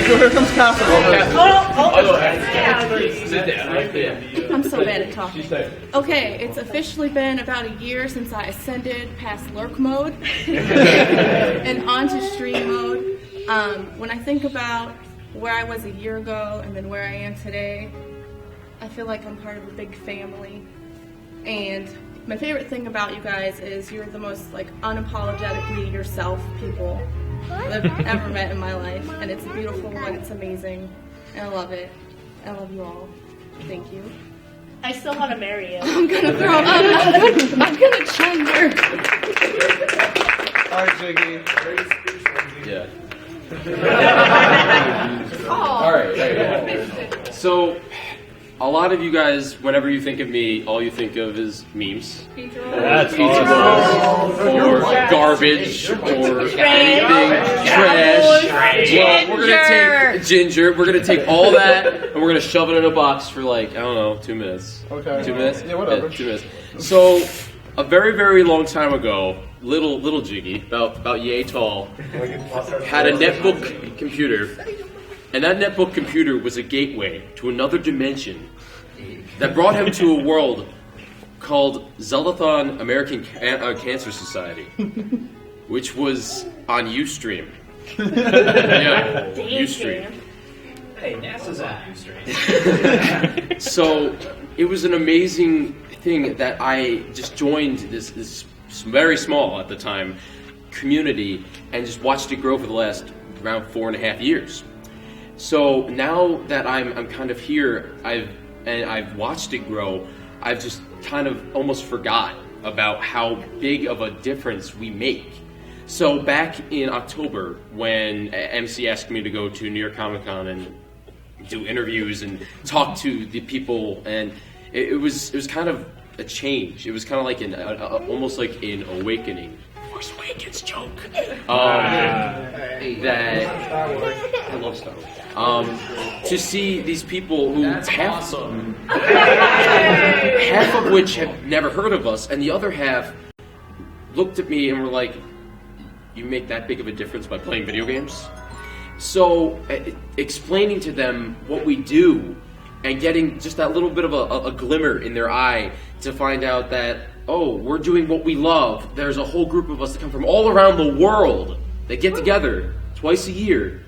here comes Catherine. I'm so bad at talking. Okay, it's officially been about a year since I ascended past lurk mode and onto stream mode. When I think about where I was a year ago and then where I am today, I feel like I'm part of a big family. And my favorite thing about you guys is you're the most like unapologetically yourself people I've ever met in my life, and it's beautiful and it's amazing, and I love it. I love you all. Thank you. I still want to marry you. I'm gonna throw up. I'm gonna chime her. All right, Jiggy. Yeah. Oh. All right. So, a lot of you guys, whenever you think of me, all you think of is memes. That's awesome. Or garbage, or anything trash. Well, we're gonna take ginger. We're gonna take all that and we're gonna shove it in a box for like, I don't know, 2 minutes. Okay. 2 minutes? Yeah, whatever. 2 minutes. So, a very, very long time ago, little Jiggy, about yay tall, had a netbook computer. And that netbook computer was a gateway to another dimension that brought him to a world called Zeldathon American Cancer Society, which was on Ustream. Yeah, Ustream. Hey, NASA's on Ustream. So it was an amazing thing that I just joined this very small at the time community and just watched it grow for the last around 4.5 years. So now that I'm kind of here, I've watched it grow. I've just kind of almost forgot about how big of a difference we make. So back in October, when MC asked me to go to New York Comic Con and do interviews and talk to the people, and it was kind of a change. It was kind of like almost like an awakening. Force Awakens joke. That I love Star Wars. To see these people who half of which have never heard of us, and the other half looked at me and were like, "You make that big of a difference by playing video games?" So, explaining to them what we do and getting just that little bit of a glimmer in their eye to find out that, oh, we're doing what we love. There's a whole group of us that come from all around the world that get together twice a year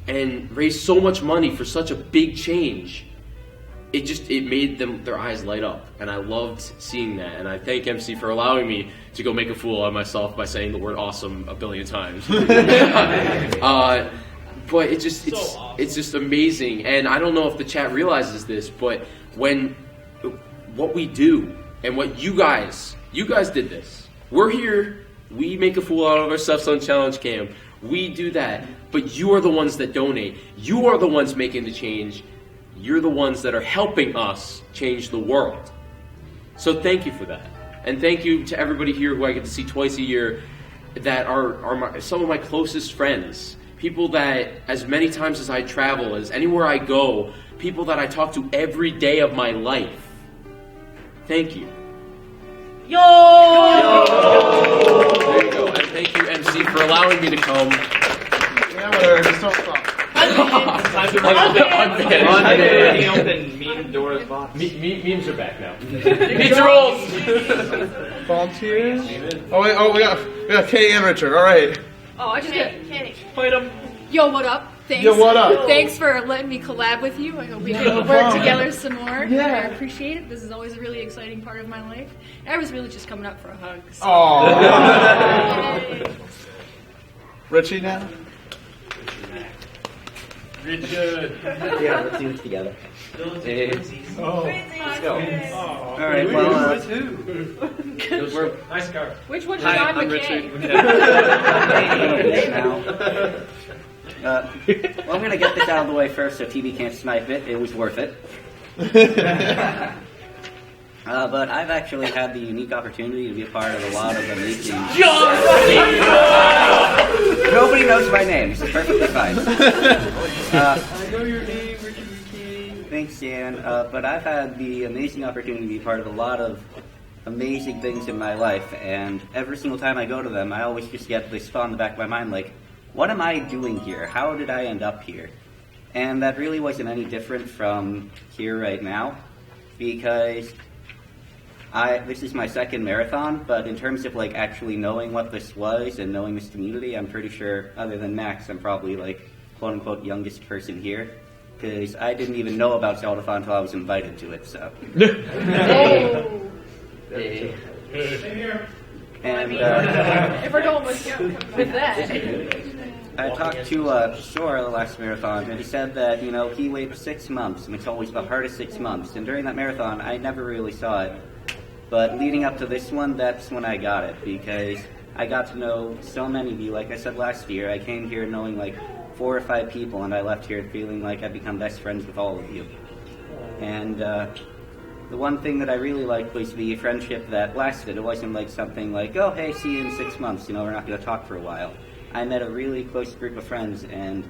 and raise so much money for such a big change. It made their eyes light up, and I loved seeing that. And I thank MC for allowing me to go make a fool of myself by saying the word awesome a billion times. But it's just amazing. And I don't know if the chat realizes this, but what we do and what you guys did this. We're here, we make a fool out of ourselves on Challenge Camp. We do that, but you are the ones that donate. You are the ones making the change. You're the ones that are helping us change the world. So thank you for that. And thank you to everybody here who I get to see twice a year that are some of my closest friends people that, as many times as I travel, as anywhere I go, people that I talk to every day of my life. Thank you. Yo! There you go. And thank you, MC, for allowing me to come. Yeah, whatever. Just don't stop. Time to Unban. open meme Dora's box. Memes are back now. Memes are old. Volunteers? Oh, wait, we got Katie and Richard. All right. Oh, I just Kenny. Fight him. Yo, what up? Thanks. Yo, what up? Thanks for letting me collab with you. I hope we Yeah, can no work problem. together some more. Yeah. I appreciate it. This is always a really exciting part of my life. I was really just coming up for a hug. So. Aww. Richie now? Richard. Yeah, let's do this together. Hey. Oh. Let's go. All right, well, we're nice car. Which one's Hi, John I'm McKay? Well, I'm going to get this out of the way first so TV can't snipe it. It was worth it. But I've actually had the unique opportunity to be a part of a lot of amazing... Nobody knows my name. This is perfectly fine. I know your name, Richard McKay. Thanks, Dan. But I've had the amazing opportunity to be part of a lot of amazing things in my life, and every single time I go to them, I always just get this thought in the back of my mind, like, what am I doing here? How did I end up here? And that really wasn't any different from here right now, because this is my second marathon, but in terms of like actually knowing what this was and knowing this community, I'm pretty sure, other than Max, I'm probably like quote-unquote youngest person here, because I didn't even know about Zeldathon until I was invited to it, so. Hey. And If we're going with that. I talked to Shore the last marathon, and he said that, you know, he waited 6 months, and it's always the hardest 6 months. And during that marathon, I never really saw it. But leading up to this one, that's when I got it, because I got to know so many of you. Like I said last year, I came here knowing like 4 or 5 people, and I left here feeling like I'd become best friends with all of you. And the one thing that I really liked was the friendship that lasted. It wasn't like something like, oh, hey, see you in 6 months, you know, we're not going to talk for a while. I met a really close group of friends, and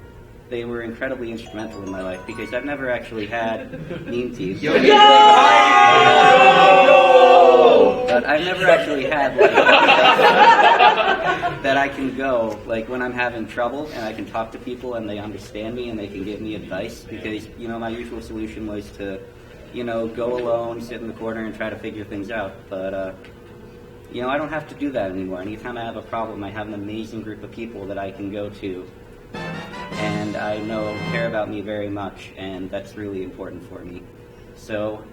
they were incredibly instrumental in my life, because I've never actually had meme teams. But I've never actually had, like, that I can go, like, when I'm having trouble, and I can talk to people, and they understand me, and they can give me advice, because, you know, my usual solution was to, you know, go alone, sit in the corner, and try to figure things out. But, you know, I don't have to do that anymore. Anytime I have a problem, I have an amazing group of people that I can go to, and I know care about me very much, and that's really important for me. So,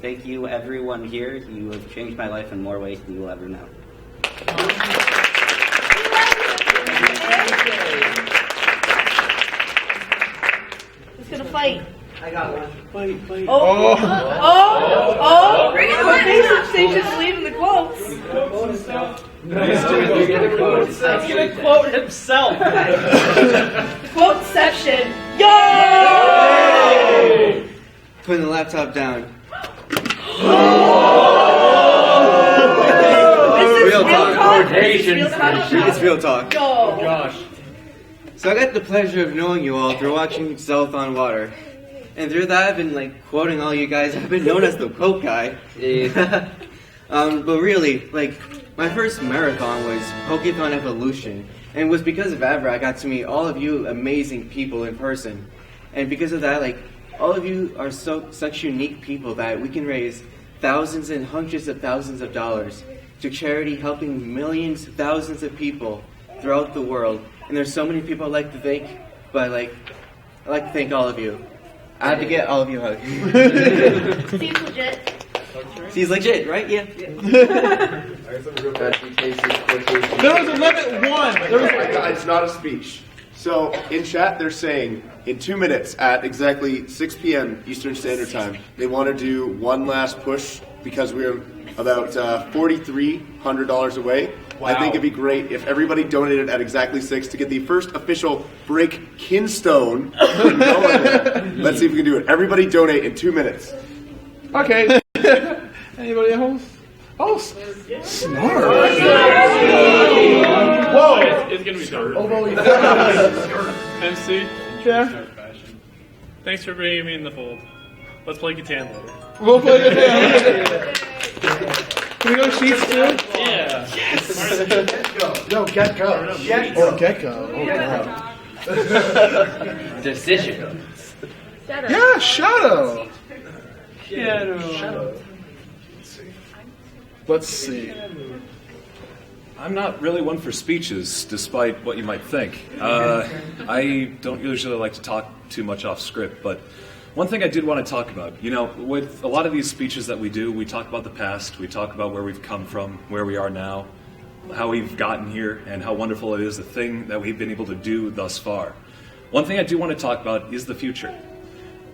thank you, everyone here. You have changed my life in more ways than you will ever know. Who's gonna fight? I got one. Fight. Oh. Bring it on. They just leaving the quotes. He's gonna quote himself. Quote section. Yo! Putting the laptop down. This is Real talk. talk. It's real talk. Yo. Oh gosh. So I got the pleasure of knowing you all through watching Zeldathon Water. And through that, I've been like quoting all you guys. I've been known as the quote guy. But really, like, my first marathon was Pokemon Evolution. And it was because of Avra I got to meet all of you amazing people in person. And because of that, like, all of you are such unique people that we can raise thousands and hundreds of thousands of dollars to charity, helping millions, thousands of people throughout the world. And there's so many people I'd like to thank, but I'd like to thank all of you. I have to get all of you a hug. Seems legit. He's legit, right? Yeah. There was a limit one. It's not a speech. So in chat, they're saying in 2 minutes at exactly 6 p.m. Eastern Standard Time, they want to do one last push because we're about $4,300 away. Wow. I think it'd be great if everybody donated at exactly 6 to get the first official Break Kinstone. Let's see if we can do it. Everybody donate in 2 minutes. Okay. Anybody else? Oh, smart. Whoa! It's gonna be dark. MC. Yeah. Thanks for bringing me in the fold. Let's play Catan later. We'll play Catan. Can we go Sheets too? Yeah. Yes. No, Gecko. Gecko. Oh, wow. Decision. Yeah, Shadow. Shadow. Let's see. I'm not really one for speeches, despite what you might think. I don't usually like to talk too much off script, but one thing I did want to talk about, with a lot of these speeches that we do, we talk about the past, we talk about where we've come from, where we are now, how we've gotten here, and how wonderful it is, the thing that we've been able to do thus far. One thing I do want to talk about is the future.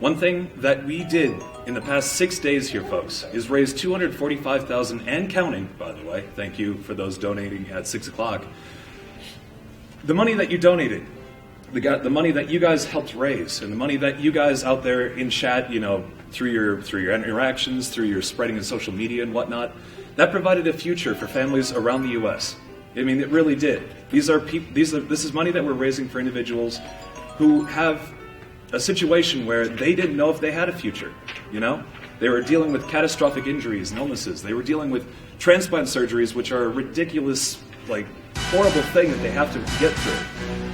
One thing that we did in the past 6 days here, folks, is raise $245,000 and counting, by the way. Thank you for those donating at 6 o'clock. The money that you donated, the money that you guys helped raise, and the money that you guys out there in chat, through your interactions, through your spreading in social media and whatnot, that provided a future for families around the U.S. I mean, it really did. This is money that we're raising for individuals who have a situation where they didn't know if they had a future, They were dealing with catastrophic injuries and illnesses. They were dealing with transplant surgeries, which are a ridiculous, horrible thing that they have to get through.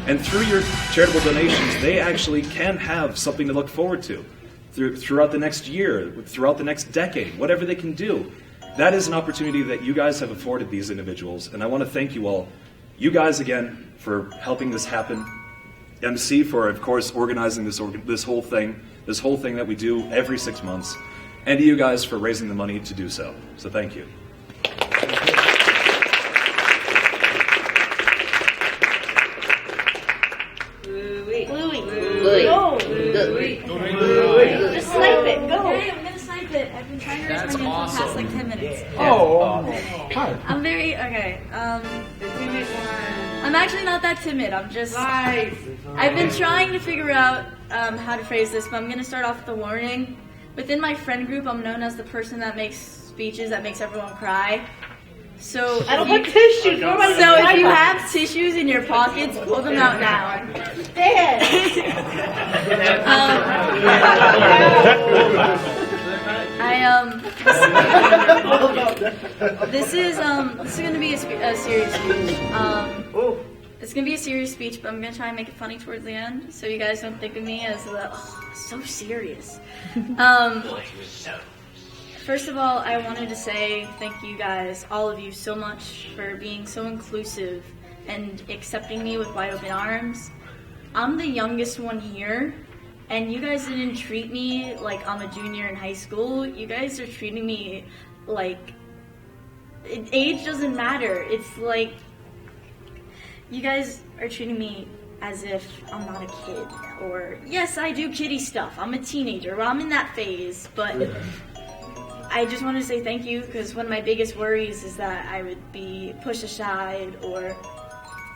And through your charitable donations, they actually can have something to look forward to throughout the next year, throughout the next decade, whatever they can do. That is an opportunity that you guys have afforded these individuals, and I want to thank you all. You guys, again, for helping this happen. MC for, of course, organizing this whole thing that we do every 6 months, and to you guys for raising the money to do so. So thank you. Just snipe it. Go. Okay, I'm gonna snipe it. I've been trying to raise my hand for the past 10 minutes. I'm very okay. I'm actually not that timid. I'm just. I've been trying to figure out how to phrase this, but I'm gonna start off with a warning. Within my friend group, I'm known as the person that makes speeches that makes everyone cry. So I don't have tissues. So if you have tissues in your pockets, pull them out now. This is going to be a serious speech. It's going to be a serious speech, but I'm going to try and make it funny towards the end, so you guys don't think of me as so serious. First of all, I wanted to say thank you guys, all of you, so much for being so inclusive and accepting me with wide open arms. I'm the youngest one here, and you guys didn't treat me like I'm a junior in high school. You guys are treating me like age doesn't matter. It's like you guys are treating me as if I'm not a kid. Or, yes, I do kiddie stuff. I'm a teenager. Well, I'm in that phase, but I just want to say thank you, because one of my biggest worries is that I would be pushed aside, or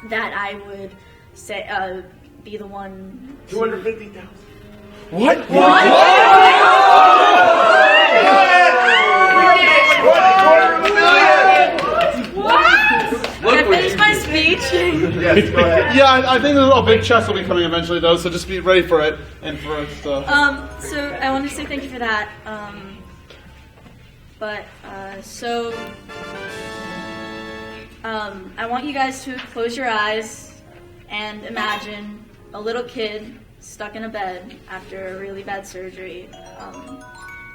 that I would say be the one. 250,000. What? Can I finish my speech? Yes, go ahead. Yeah, I think a big chest will be coming eventually, though. So just be ready for it and for us. So I want to say thank you for that. I want you guys to close your eyes and imagine a little kid stuck in a bed after a really bad surgery.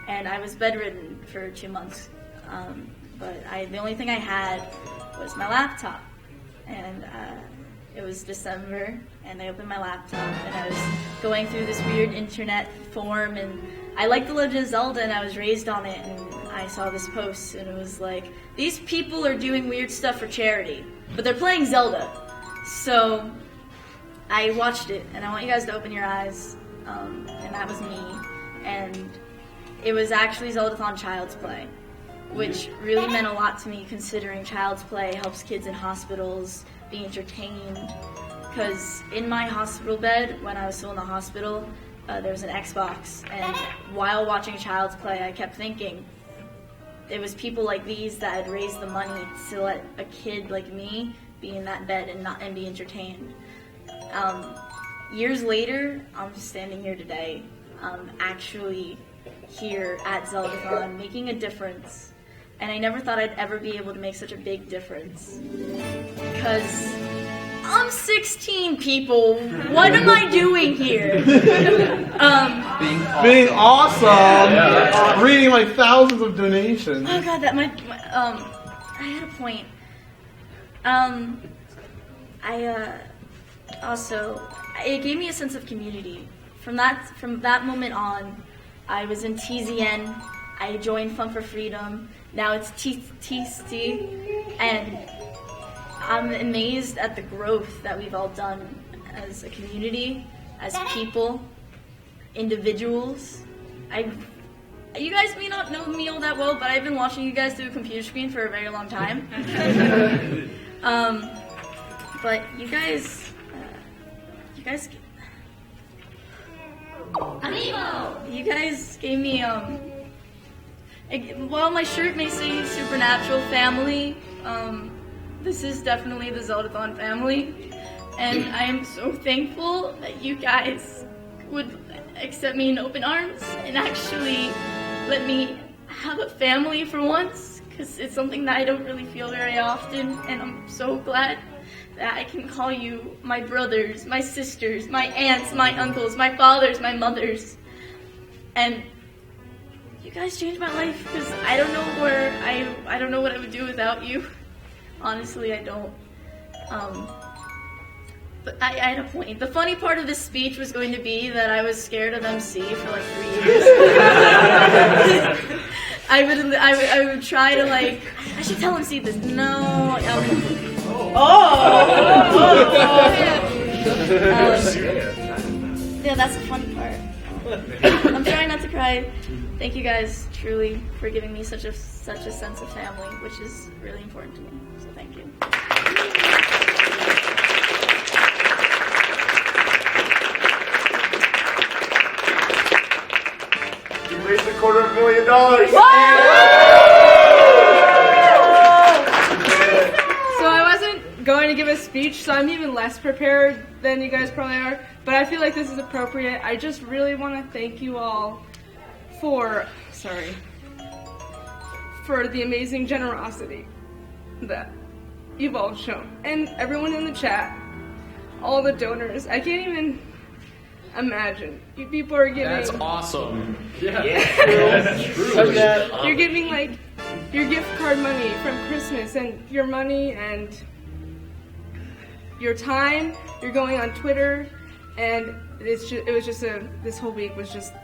And I was bedridden for 2 months. But the only thing I had was my laptop. And it was December, and I opened my laptop, and I was going through this weird internet forum, and I liked the Legend of Zelda, and I was raised on it, and I saw this post, and it was like, these people are doing weird stuff for charity, but they're playing Zelda. So I watched it, and I want you guys to open your eyes, and that was me, and it was actually Zeldathon Child's Play, which really meant a lot to me, considering Child's Play helps kids in hospitals be entertained. Because in my hospital bed, when I was still in the hospital, there was an Xbox, and while watching Child's Play, I kept thinking, it was people like these that had raised the money to let a kid like me be in that bed and be entertained. years later, I'm just standing here today, actually here at Zeldathon, making a difference. And I never thought I'd ever be able to make such a big difference. Because I'm 16, people. What am I doing here? Being awesome. Reading like thousands of donations. Oh god, I had a point. It gave me a sense of community. From that moment on, I was in TZN. I joined Fun for Freedom. Now it's TST, and I'm amazed at the growth that we've all done as a community, as people, individuals. You guys may not know me all that well, but I've been watching you guys through a computer screen for a very long time. But you guys gave me, while my shirt may say Supernatural Family, this is definitely the Zeldathon family, and I am so thankful that you guys would accept me in open arms and actually let me have a family for once, because it's something that I don't really feel very often, and I'm so glad that I can call you my brothers, my sisters, my aunts, my uncles, my fathers, my mothers. And you guys changed my life, because I don't know I don't know what I would do without you. Honestly, I don't. But I had a point. The funny part of this speech was going to be that I was scared of MC for like 3 years. I would try to like, I should tell MC this. No. Yeah, that's the funny part. I'm trying not to cry. Thank you guys, truly, for giving me such a sense of family, which is really important to me. So thank you. You raised $250,000. So I wasn't going to give a speech, so I'm even less prepared than you guys probably are, but I feel like this is appropriate. I just really want to thank you all for the amazing generosity that you've all shown. And everyone in the chat, all the donors, I can't even imagine. You people are giving... That's awesome. Yeah. That's true. You're giving like your gift card money from Christmas, and your money and your time. You're going on Twitter, and this whole week was just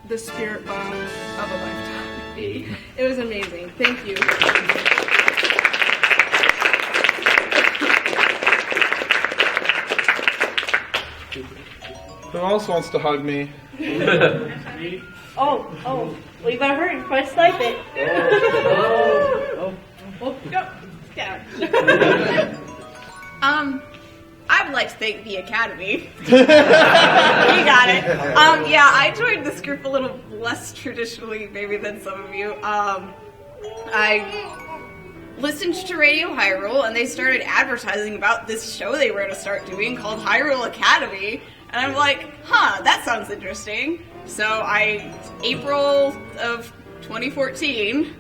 the spirit bomb of a lifetime. It was amazing. Thank you. Who else wants to hug me? Oh, well, you better hurry before I snipe it. I would like to thank the Academy. You got it. Yeah, I joined this group a little less traditionally maybe than some of you. I listened to Radio Hyrule, and they started advertising about this show they were going to start doing called Hyrule Academy, and I'm like, that sounds interesting. So April of 2014,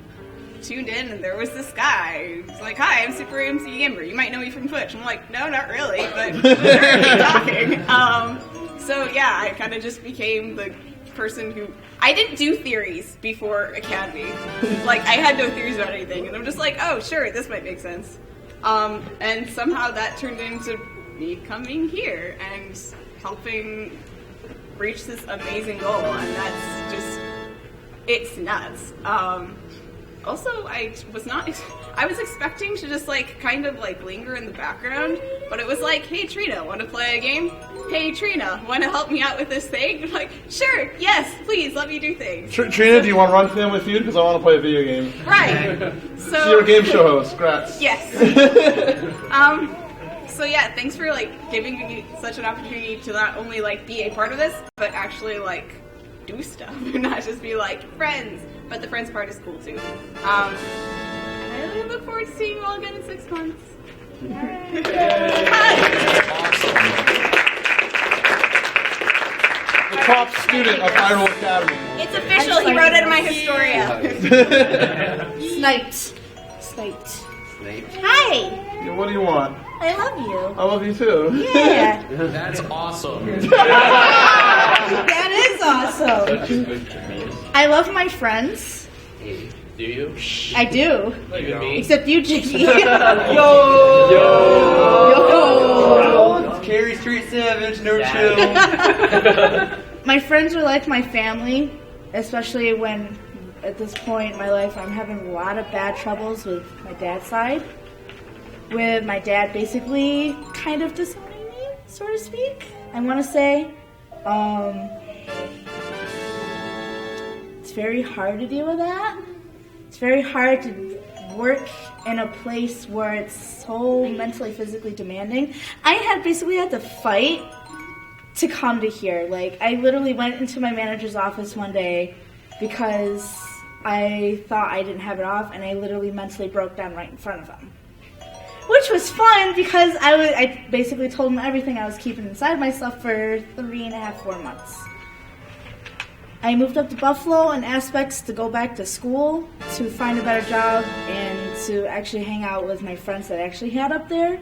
tuned in, and there was this guy who's like, "Hi, I'm Super MC Gamer. You might know me from Twitch." I'm like, "No, not really, but we're talking." So yeah, I kind of just became the person who... I didn't do theories before Academy. Like, I had no theories about anything, and I'm just like, oh, sure, this might make sense. And somehow that turned into me coming here and helping reach this amazing goal, and that's just... it's nuts. Also, I was expecting to just kind of linger in the background, but it was like, "Hey Trina, want to play a game? Hey Trina, want to help me out with this thing?" I'm like, "Sure, yes, please, let me do things." Trina, do you want to run Family Feud? Because I want to play a video game. Right. So you're a game show host. Congrats. Yes. So yeah, thanks for giving me such an opportunity to not only be a part of this, but actually do stuff and not just be friends. But the friends part is cool too. I really look forward to seeing you all again in 6 months. All right. top student of Hyrule Academy. It's official. He wrote it in my Historia. Sniped. Hi. Yeah, what do you want? I love you. I love you too. Yeah. That's awesome. That is awesome. I love my friends. Do you? I do. Even me? Except you, Jiggy. Yo! Yo! Carrie Street Savage, no chill. My friends are like my family, especially when, at this point in my life, I'm having a lot of bad troubles with my dad's side. With my dad basically kind of disowning me, so to speak. I want to say, it's very hard to deal with that. It's very hard to work in a place where it's so mentally, physically demanding. I had to fight to come to here. Like, I literally went into my manager's office one day because I thought I didn't have it off, and I literally mentally broke down right in front of him. Which was fun because I basically told him everything I was keeping inside myself for 3.5, 4 months. I moved up to Buffalo in aspects to go back to school, to find a better job, and to actually hang out with my friends that I actually had up there.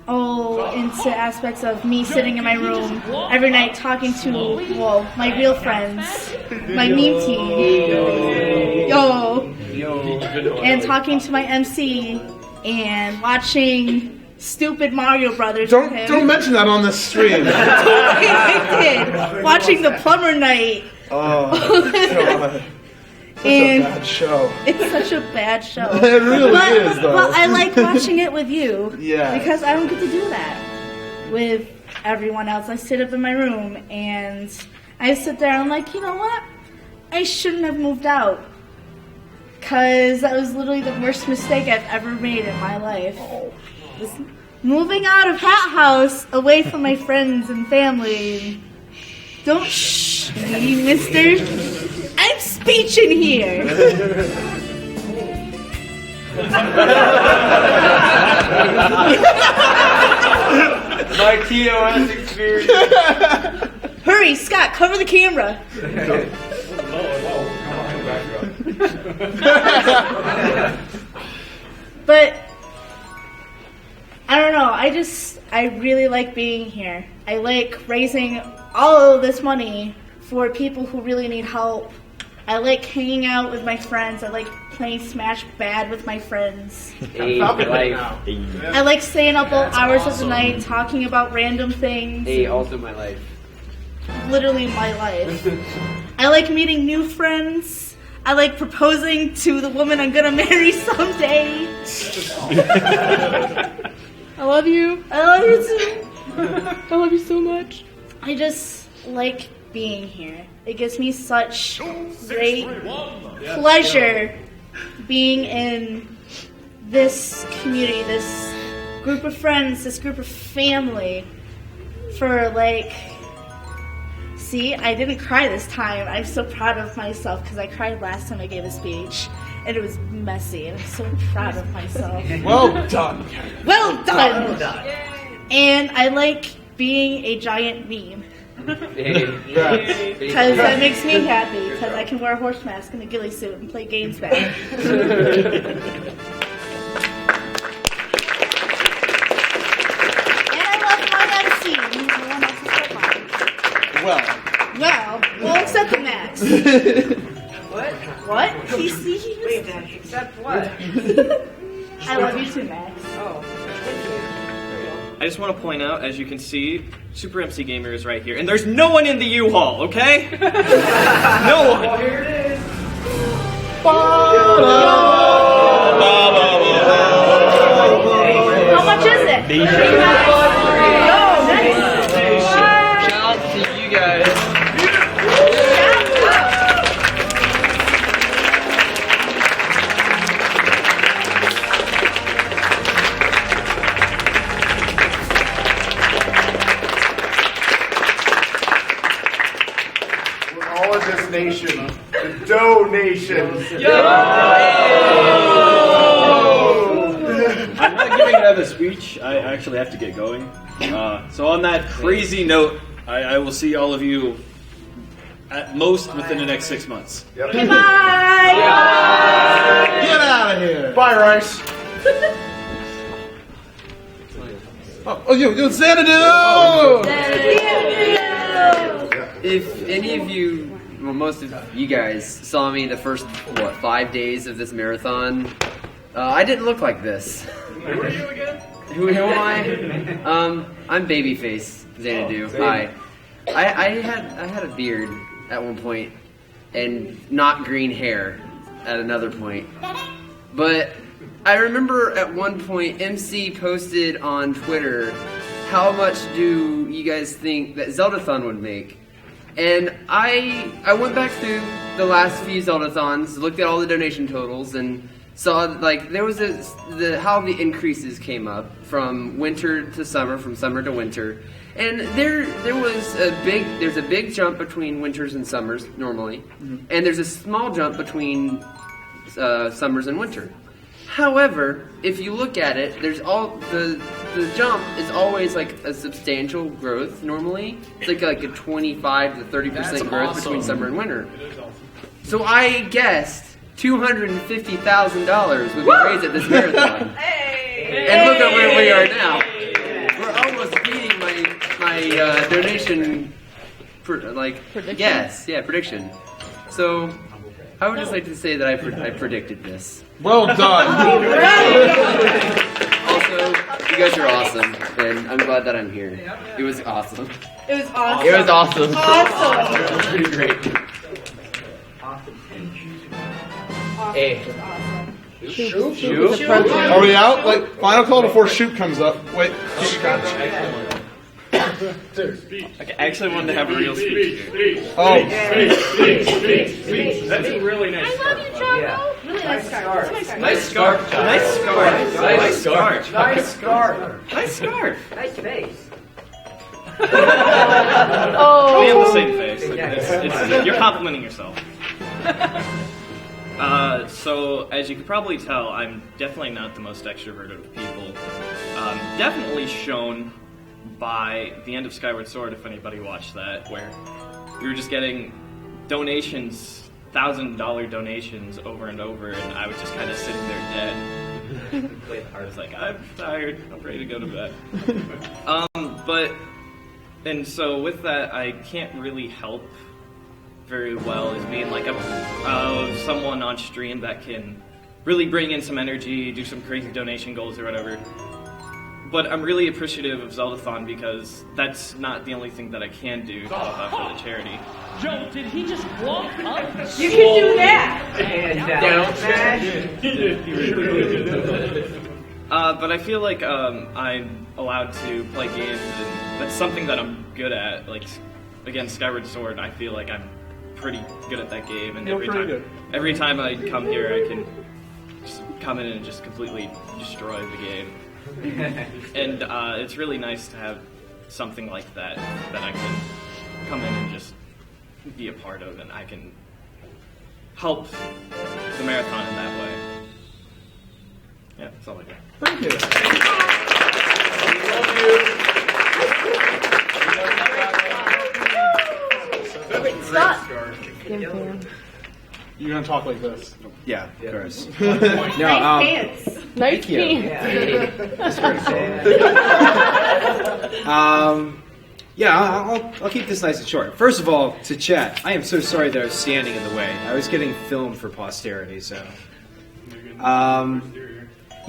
Into aspects of me sitting in my room every night talking to, my real friends, my meme team, and talking to my MC, and watching stupid Mario Brothers. Don't mention that on the stream. I did. Watching the Plumber Night. Oh, God. Such a bad show. It's such a bad show. It really is, though. But I like watching it with you. Yeah. Because I don't get to do that with everyone else. I sit up in my room and I sit there and I'm like, you know what? I shouldn't have moved out. Because that was literally the worst mistake I've ever made in my life. Was moving out of Hat House away from my friends and family. Don't shh me, mister. I'm speeching here. My TOS experience. Hurry, Scott, cover the camera. But I don't know, I really like being here. I like raising all of this money for people who really need help. I like hanging out with my friends. I like playing Smash Bad with my friends. I like staying up all hours of the night talking about random things. Also my life. Literally my life. I like meeting new friends. I like proposing to the woman I'm gonna marry someday. I love you. I love you too. I love you so much. I just like being here. It gives me such great pleasure being in this community, this group of friends, this group of family. See, I didn't cry this time. I'm so proud of myself because I cried last time I gave a speech. And it was messy, and I'm so proud of myself. Well done. Well done. And I like being a giant meme. Because that makes me happy, because I can wear a horse mask and a ghillie suit and play games back. And I love my MC. No one else except mine. Well, except the Max. What? PC? Wait, then, except what? I love you too, Max. Oh. I just want to point out, as you can see, Super MC Gamer is right here. And there's no one in the U-Haul, okay? No one! Oh, here it is. How much is it? Shout out to you guys. All of this nation, the donations. I'm not giving another speech. I actually have to get going. So on that crazy note, I will see all of you at most within the next 6 months. Yep. Goodbye. Get out of here. Bye, Rice. Oh, you Xanadu! If any of you, well, most of you guys saw me the first 5 days of this marathon, I didn't look like this. Who are you again? Who am I? I'm Babyface Xanadu. Hi. I had a beard at one point, and not green hair at another point. But I remember at one point MC posted on Twitter, how much do you guys think that Zeldathon would make? And I went back through the last few Zeldathons, looked at all the donation totals, and saw like there was how the increases came up from winter to summer, from summer to winter, and there's a big jump between winters and summers normally, and there's a small jump between summers and winter. However, if you look at it, there's the jump is always like a substantial growth normally. It's like a 25 to 30% growth between summer and winter. So I guessed $250,000 would be raised at this marathon. And look at where we are now. We're almost beating my donation prediction. So I would just like to say that I predicted this. Well done. Also, you guys are awesome, and I'm glad that I'm here. It was awesome. It was awesome. It was awesome. Awesome. It was pretty great. Hey. Shoot. Are we out? Like, final call before shoot comes up. Wait. Okay, I actually wanted to have a real speech here. Oh. That's a really nice scarf. Yeah. Really nice scarf. Nice scarf. Nice scarf. Nice scarf. Nice scarf. Nice scarf. Nice face. Oh. We have the same face. You're complimenting yourself. So, as you can probably tell, I'm definitely not the most extroverted of people. Definitely shown by the end of Skyward Sword, if anybody watched that, where we were just getting donations, $1,000 donations over and over, and I was just kind of sitting there dead. I was like, I'm tired, I'm ready to go to bed. And so with that, I can't really help very well as being like someone on stream that can really bring in some energy, do some crazy donation goals or whatever. But I'm really appreciative of Zeldathon because that's not the only thing that I can do to help out for the charity. Joe, did he just walk up? You can do that. And down. But I feel like I'm allowed to play games, and that's something that I'm good at. Like, again, Skyward Sword, I feel like I'm pretty good at that game, and every time I come here, I can just come in and just completely destroy the game. And it's really nice to have something like that I can come in and just be a part of, and I can help the marathon in that way. Yeah, that's all I got. Thank you. Wait, stop. You're gonna talk like this. Yeah, of course. Nice pants. Nice Thank you. pants. I'll keep this nice and short. First of all, to chat, I am so sorry that I was standing in the way. I was getting filmed for posterity, so.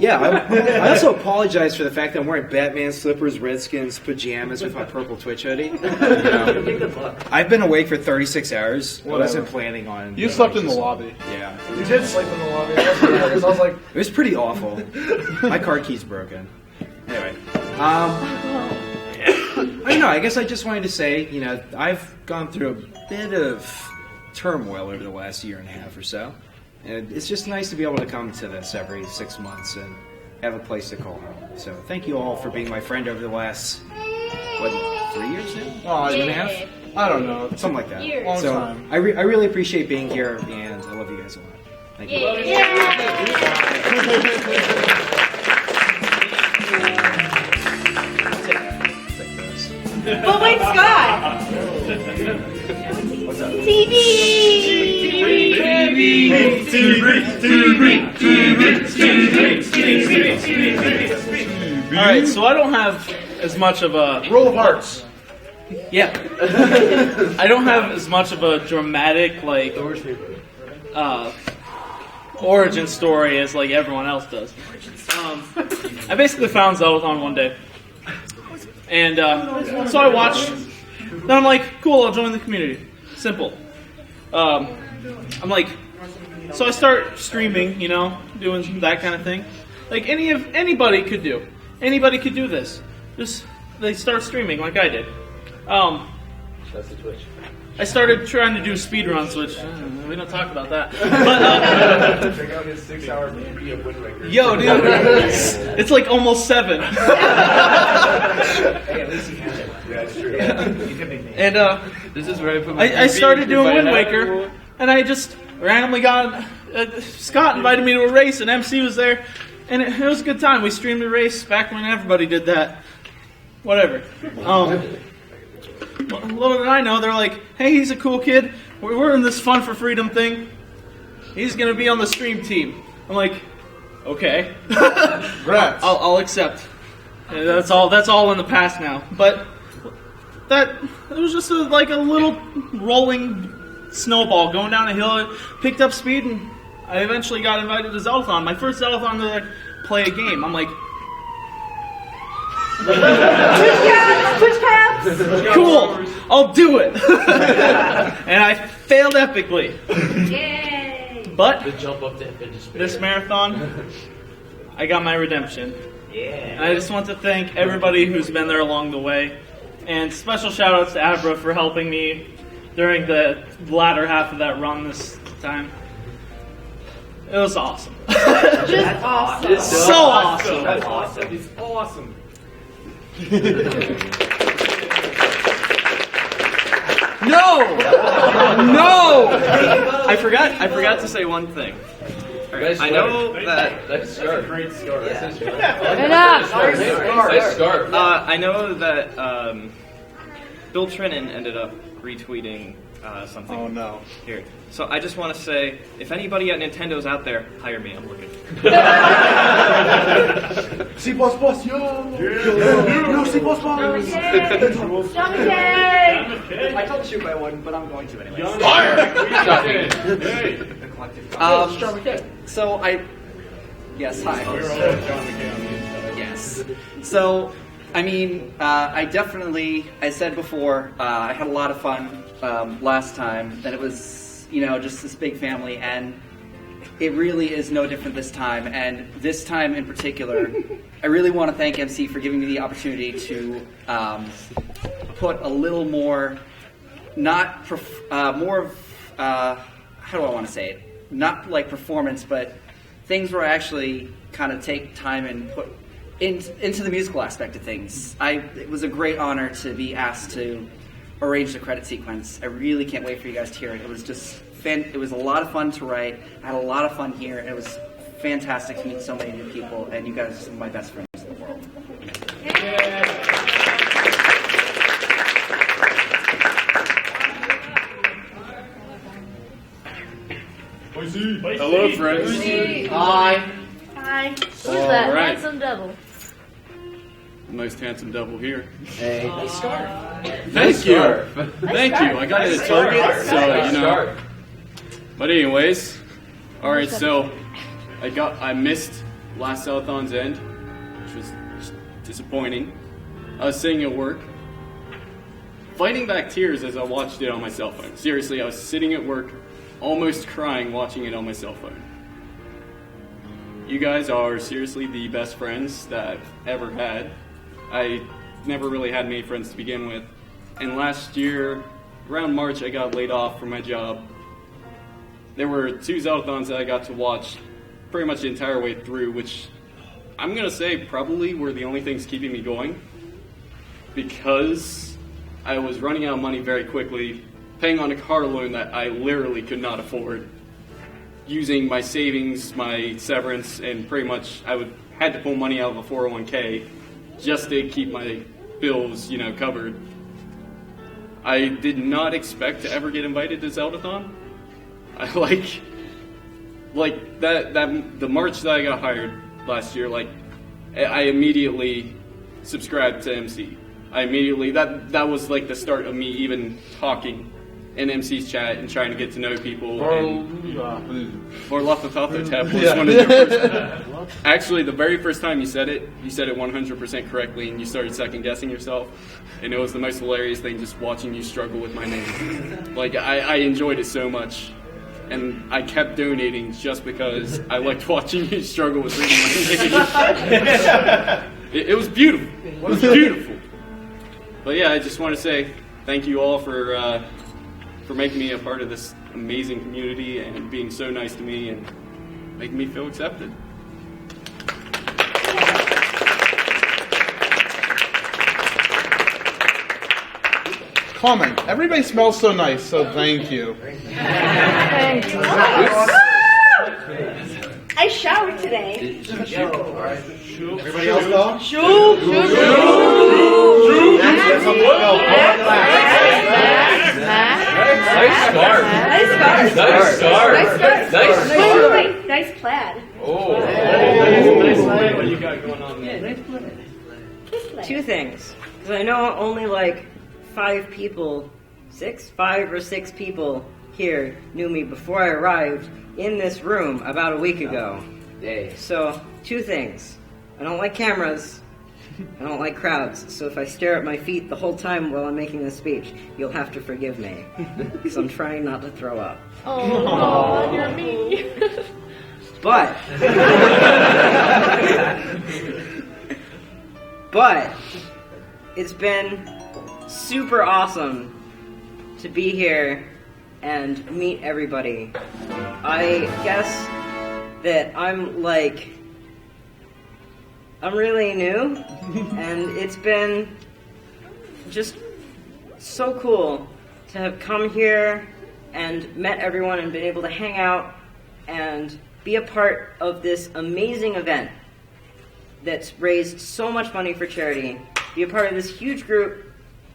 I also apologize for the fact that I'm wearing Batman slippers, Redskins pajamas with my purple Twitch hoodie. I've been awake for 36 hours. I wasn't planning on. You slept in the lobby. Yeah. You did sleep in the lobby. I was like, it was pretty awful. My car key's broken. Anyway, I don't know. I guess I just wanted to say, I've gone through a bit of turmoil over the last year and a half or so. And it's just nice to be able to come to this every 6 months and have a place to call home. So thank you all for being my friend over the last, 3 years now? 2.5? I don't know. Something like that. Long so time. I really appreciate being here, and I love you guys a lot. Thank you. But wait, Scott! What's up? Alright, so I don't have as much of a... Roll of hearts. Yeah. I don't have as much of a dramatic, like, origin story as, like, everyone else does. I basically found Zeldathon one day. And so I watched. Then I'm like, cool, I'll join the community. Simple. I'm like, so I start streaming, you know, doing that kind of thing. Like anybody could do. Anybody could do this. Just they start streaming like I did. That's the Twitch. I started trying to do speedruns, which we don't talk about that. But, check out his 6-hour PvP of Wind Waker. Yo, dude, it's like almost 7. Hey, at least he has it. Yeah, that's true. And this is where I put my I started doing Wind Waker, and I just randomly got Scott invited me to a race, and MC was there, and it was a good time. We streamed a race back when everybody did that. Whatever. Little did I know, they're like, hey, he's a cool kid. We're in this Fun for Freedom thing. He's going to be on the stream team. I'm like, okay. I'll accept. And that's all in the past now. But it was just like a little rolling snowball going down a hill. It picked up speed, and I eventually got invited to Zeldathon. My first Zeldathon to like, play a game. I'm like, Twitch caps! cool, I'll do it. And I failed epically. Yay! But The jump up to infinite despair. this marathon, I got my redemption. Yeah. And I just want to thank everybody who's been there along the way. And special shout outs to Abra for helping me during the latter half of that run this time. It was awesome. Just awesome. So awesome. That's awesome. It's awesome. No! I forgot to say one thing. Alright, I know that... That's a great scarf. That's a Nice scarf. I know that Bill Trinan ended up retweeting something. Oh no. Here. So I just want to say, if anybody at Nintendo's out there, hire me, I'm looking. C++, yo! Yo, C++! I told you I wouldn't, but I'm going to anyway. So yes, hi. Yes. So, I mean, I said before, I had a lot of fun last time, that it was, just this big family, and it really is no different this time, and this time in particular, I really want to thank MC for giving me the opportunity to put a little more, how do I want to say it? Not like performance, but things where I actually kind of take time and put into the musical aspect of things. It was a great honor to be asked to arrange the credit sequence. I really can't wait for you guys to hear it. It was just it was a lot of fun to write. I had a lot of fun here. It was fantastic to meet so many new people, and you guys are some of my best friends in the world. Hello, friends. Hi. Hi. Who's that All right. handsome devil? Nice handsome devil here. Hey. Nice scarf. Thank you. Nice Thank you. I got it at Target, so But anyways, all right. So I missed last Zeldathon's end, which was just disappointing. I was sitting at work, fighting back tears as I watched it on my cell phone. Seriously, I was sitting at work, almost crying watching it on my cell phone. You guys are seriously the best friends that I've ever had. I never really had many friends to begin with. And last year, around March, I got laid off from my job. There were 2 Zeldathons that I got to watch pretty much the entire way through, which I'm going to say probably were the only things keeping me going. Because I was running out of money very quickly, paying on a car loan that I literally could not afford, using my savings, my severance, and pretty much I had to pull money out of a 401k just to keep my bills, covered. I did not expect to ever get invited to Zeldathon. I like that the March that I got hired last year, like I immediately subscribed to MC. That was like the start of me even talking in MC's chat and trying to get to know people. Or Zeldathon was one of your first. Actually, the very first time you said it 100% correctly, and you started second guessing yourself, and it was the most hilarious thing just watching you struggle with my name. Like I enjoyed it so much. And I kept donating just because I liked watching you struggle with reading my name. It was beautiful. It was beautiful. But yeah, I just want to say thank you all for making me a part of this amazing community and being so nice to me and making me feel accepted. Comment. Everybody smells so nice, so thank you. Thank you. I showered today. Everybody else go? Shoo! Wait. Nice plaid. What do you got going on there? Nice plaid. Two things. Because I know only like 5 or 6 people here knew me before I arrived in this room about a week ago. So, 2 things. I don't like cameras. I don't like crowds. So if I stare at my feet the whole time while I'm making this speech, you'll have to forgive me. Because I'm trying not to throw up. Oh, you're me. But it's been super awesome to be here and meet everybody. I guess that I'm really new, and it's been just so cool to have come here and met everyone and been able to hang out and be a part of this amazing event that's raised so much money for charity, be a part of this huge group,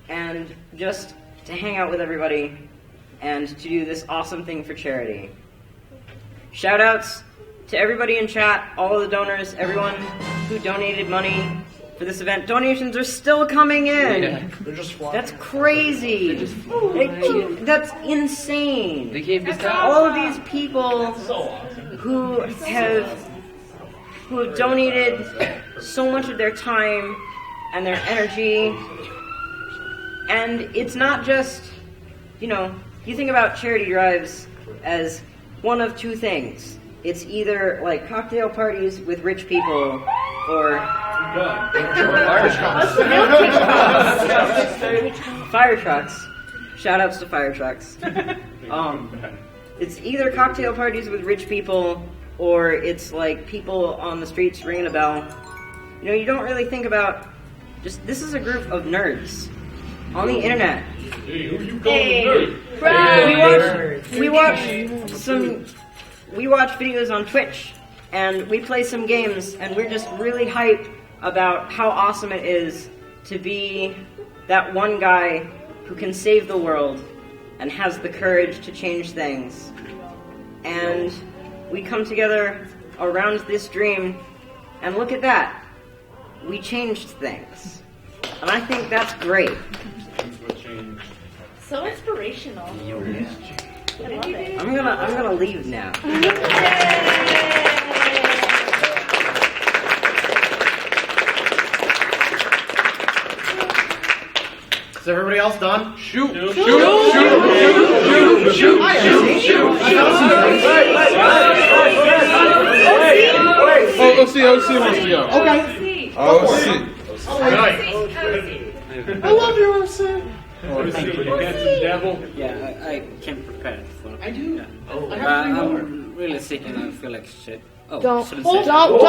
and just to hang out with everybody and to do this awesome thing for charity. Shout outs to everybody in chat, all of the donors, everyone who donated money for this event. Donations are still coming in. Yeah. They're just flying. That's crazy. That's insane. They gave me all of these people who have donated so much of their time and their energy. And it's not just, you think about charity drives as one of 2 things. It's either like cocktail parties with rich people or fire trucks. Shout outs to fire trucks. It's either cocktail parties with rich people or it's like people on the streets ringing a bell. You don't really think about this is a group of nerds on the internet. Hey, who you calling a nerd? We watch videos on Twitch, and we play some games, and we're just really hyped about how awesome it is to be that one guy who can save the world and has the courage to change things. And we come together around this dream, and look at that. We changed things. And I think that's great. So inspirational. I love it. I'm gonna leave now. Is everybody else done? Shoot! OC wants to go. Okay. OC. I love you, OC. Yeah, I came prepared for. I do. Yeah. Oh, I'm really sick and I feel like shit. Oh, Don't. shouldn't say Don't.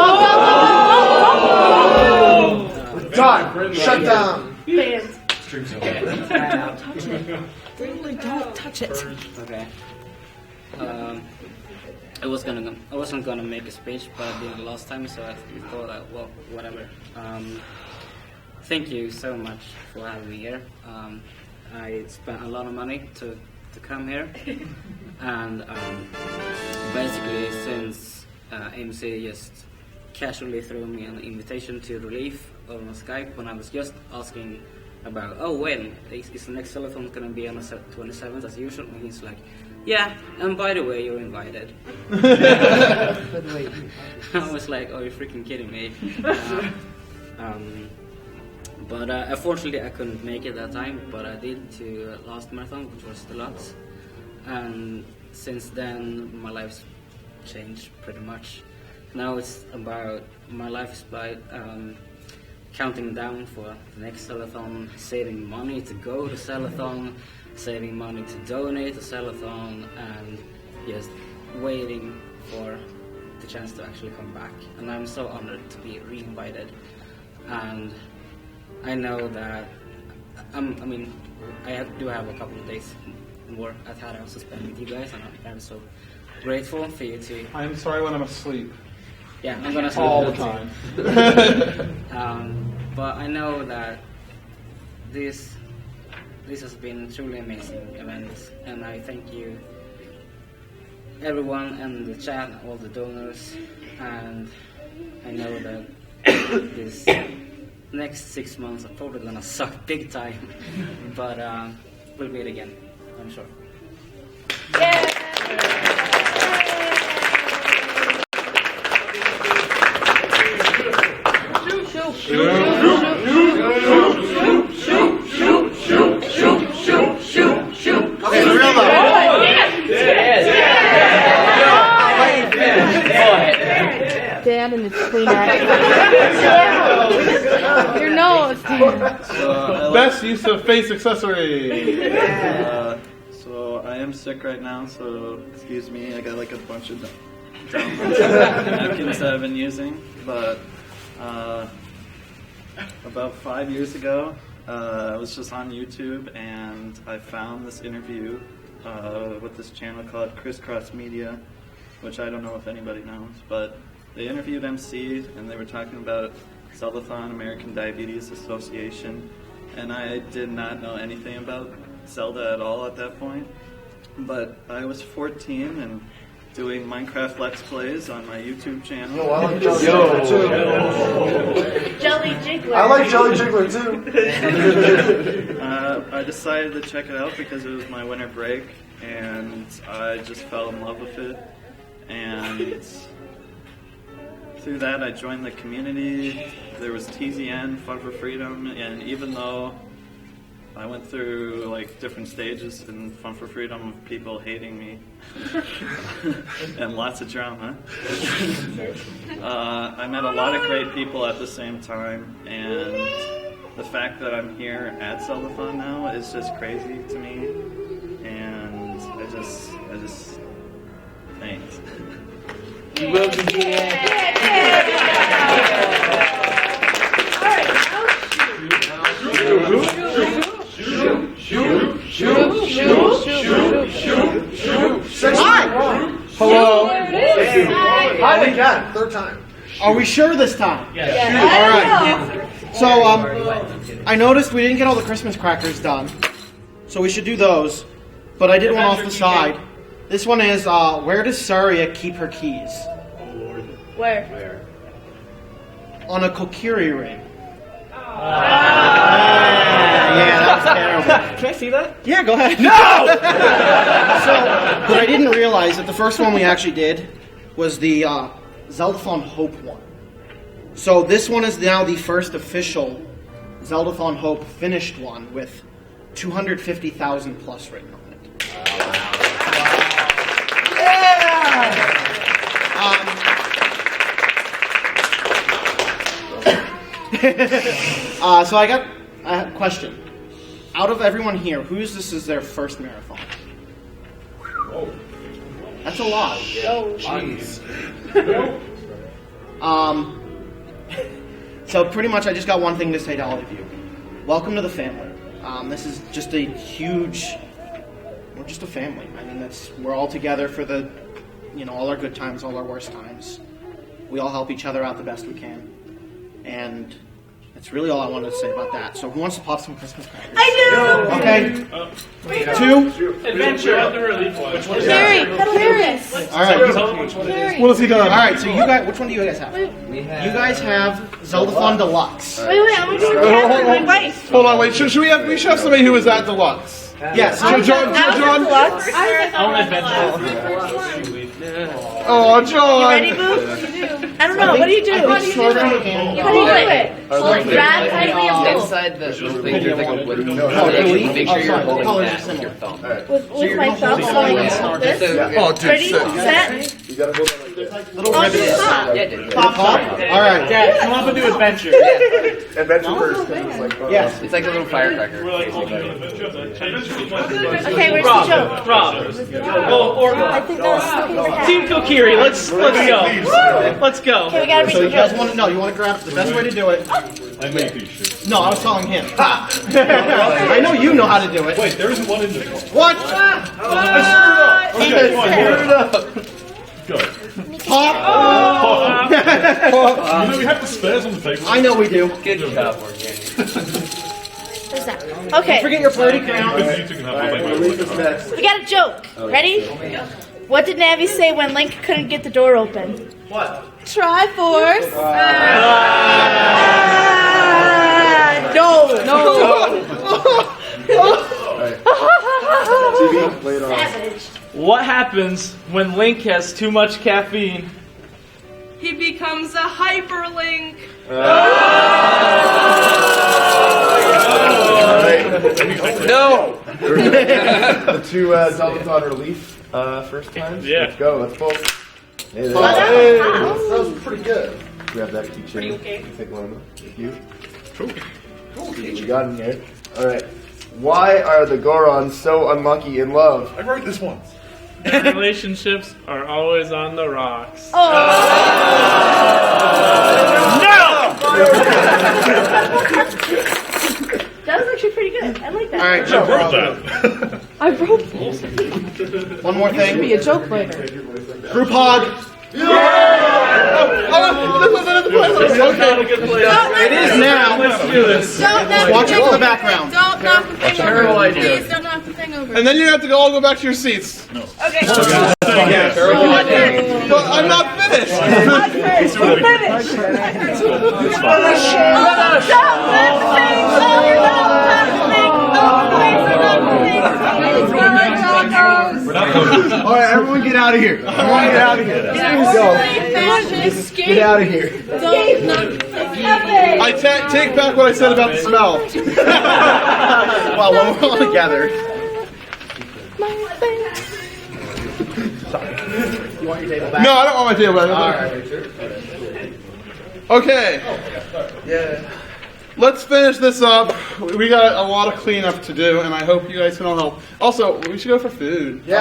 Done. Shut down. Banned. Don't touch it. Really don't touch it. Okay. I wasn't gonna make a speech, but I did it last time, so I thought, whatever. Thank you so much for having me here. I spent a lot of money to come here, and basically since MC just casually threw me an invitation to Relief on Skype when I was just asking about, oh when, is the next Zeldathon going to be on the 27th as usual? And he's like, yeah, and by the way, you're invited. I was like, oh, you're freaking kidding me. But unfortunately I couldn't make it that time, but I did to last marathon, which was deluxe. And since then my life's changed pretty much. Now it's about, my life is about counting down for the next Zeldathon, saving money to go to Zeldathon, saving money to donate to Zeldathon, and just waiting for the chance to actually come back. And I'm so honored to be re-invited. And I know that, I do have a couple of days more at Hatthouse to spend with you guys, and I'm so grateful for you to... I'm sorry when I'm asleep. Yeah, I'm gonna sleep all the time. But I know that this has been truly amazing event, and I thank you, everyone in the chat, all the donors, and I know that this next 6 months are probably gonna suck big time, but we'll meet again, I'm sure. Okay, the real level. Dan and his Kleenex. Your nose. Best use of face accessory. So I am sick right now, so excuse me. I got like a bunch of napkins that I've been using, but about 5 years ago, I was just on YouTube and I found this interview with this channel called Crisscross Media, which I don't know if anybody knows, but they interviewed MC and they were talking about Zeldathon, American Diabetes Association, and I did not know anything about Zelda at all at that point, but I was 14 and doing Minecraft Let's Plays on my YouTube channel. Yo, I like Jelly Jiggler too. Jelly Jiggler. I like Jelly Jiggler too. I decided to check it out because it was my winter break, and I just fell in love with it. And through that, I joined the community. There was TZN, Fun for Freedom, and even though I went through like different stages in Fun for Freedom of people hating me and lots of drama, I met a lot of great people at the same time, and the fact that I'm here at Zeldathon now is just crazy to me, and I just thanks. You will begin. Hello. Hi again, third time. Are we sure this time? Yes. All right. So I noticed we didn't get all the Christmas crackers done, so we should do those. But I did one off the side. This one is where does Saria keep her keys? Where? On a kokiri ring. Yeah, that was terrible. Can I see that? Yeah, go ahead. No! But I didn't realize that the first one we actually did was the Zeldathon Hope one. So this one is now the first official Zeldathon Hope finished one with 250,000 plus written on it. So I got a question. Out of everyone here, whose this is their first marathon? That's a lot. Jeez. So pretty much I just got one thing to say to all of you. Welcome to the family. This is just a huge, we're just a family. I mean, we're all together for the, all our good times, all our worst times. We all help each other out the best we can. And That's really all I wanted to say about that. So who wants to pop some Christmas crackers? I do! Okay. Wait, 2. Adventure. Which one is Harry, Paris. All right. Harry. What has he done? All right. So you guys, which one do you guys have? You guys have Zeldathon Deluxe. Wait, I'm going to Catherine, my wife. Hold on, wait. Should we have somebody who is at Deluxe? Yes. John. I want Adventure. Oh, John. You ready, Boo? I don't know. What do you do? How do you do it? Grab tightly and pull. Inside the little thing, there's like a wooden thing. Make sure you're holding that with your thumb. With my thumb, so I can this. Oh, dude. Ready, set. You gotta hold it like this. Little Oh, red just pop. Yeah, dude. Pop. All right. Dad, come up and do Adventure. Adventure first. 'Cause it's like, Yes. It's like a little firecracker. Okay, where's the joke? Rob. I think that was Team Kokiri, let's go. Let's go. Okay, we gotta read So the you guys joke. want to know? You want to grab the best way to do it? I made these shit. No, I was telling him. I know you know how to do it. Wait, there isn't one in this one. What? I screwed up. Okay, screwed up. Go. Pop. You know we have the spares on the table. I know we do. Good job, Morgan. Where's that? Okay. Don't forget your party crown. You two can have my We got a joke. Ready? What did Navi say when Link couldn't get the door open? What? Triforce. No. TV, play it on. Savage. What happens when Link has too much caffeine? He becomes a hyperlink. No! The two Zeldathon relief first times. Yeah. Let's go. Let's pull. Hey, there. Hey, that was pretty good. Grab that keychain. Pretty okay. Take one of them. Thank you. Cool. See what we got in here. Alright. Why are the Gorons so unlucky in love? I wrote this once. Relationships are always on the rocks. Oh. That was actually pretty good. I like that. All right, I wrote that. I wrote one more You should thing. be a joke writer. Group hug. Okay. It is now. Let's do this. Don't knock Watch the out thing for the over. background. Don't knock the thing over. Terrible idea. Please don't knock the thing over. And then you have to all go back to your seats. Okay. Terrible idea. But I'm not finished. We're not going. Alright, everyone get out of here. Everyone get out of here. Let's go. Get out of here. Don't knock the thing over. I take back what I said about the smell. Well, when we're all together. You want your table back? No, I don't want my table back. All right. Okay. Yeah. Let's finish this up. We got a lot of cleanup to do, and I hope you guys can all help. Also, we should go for food. Yeah.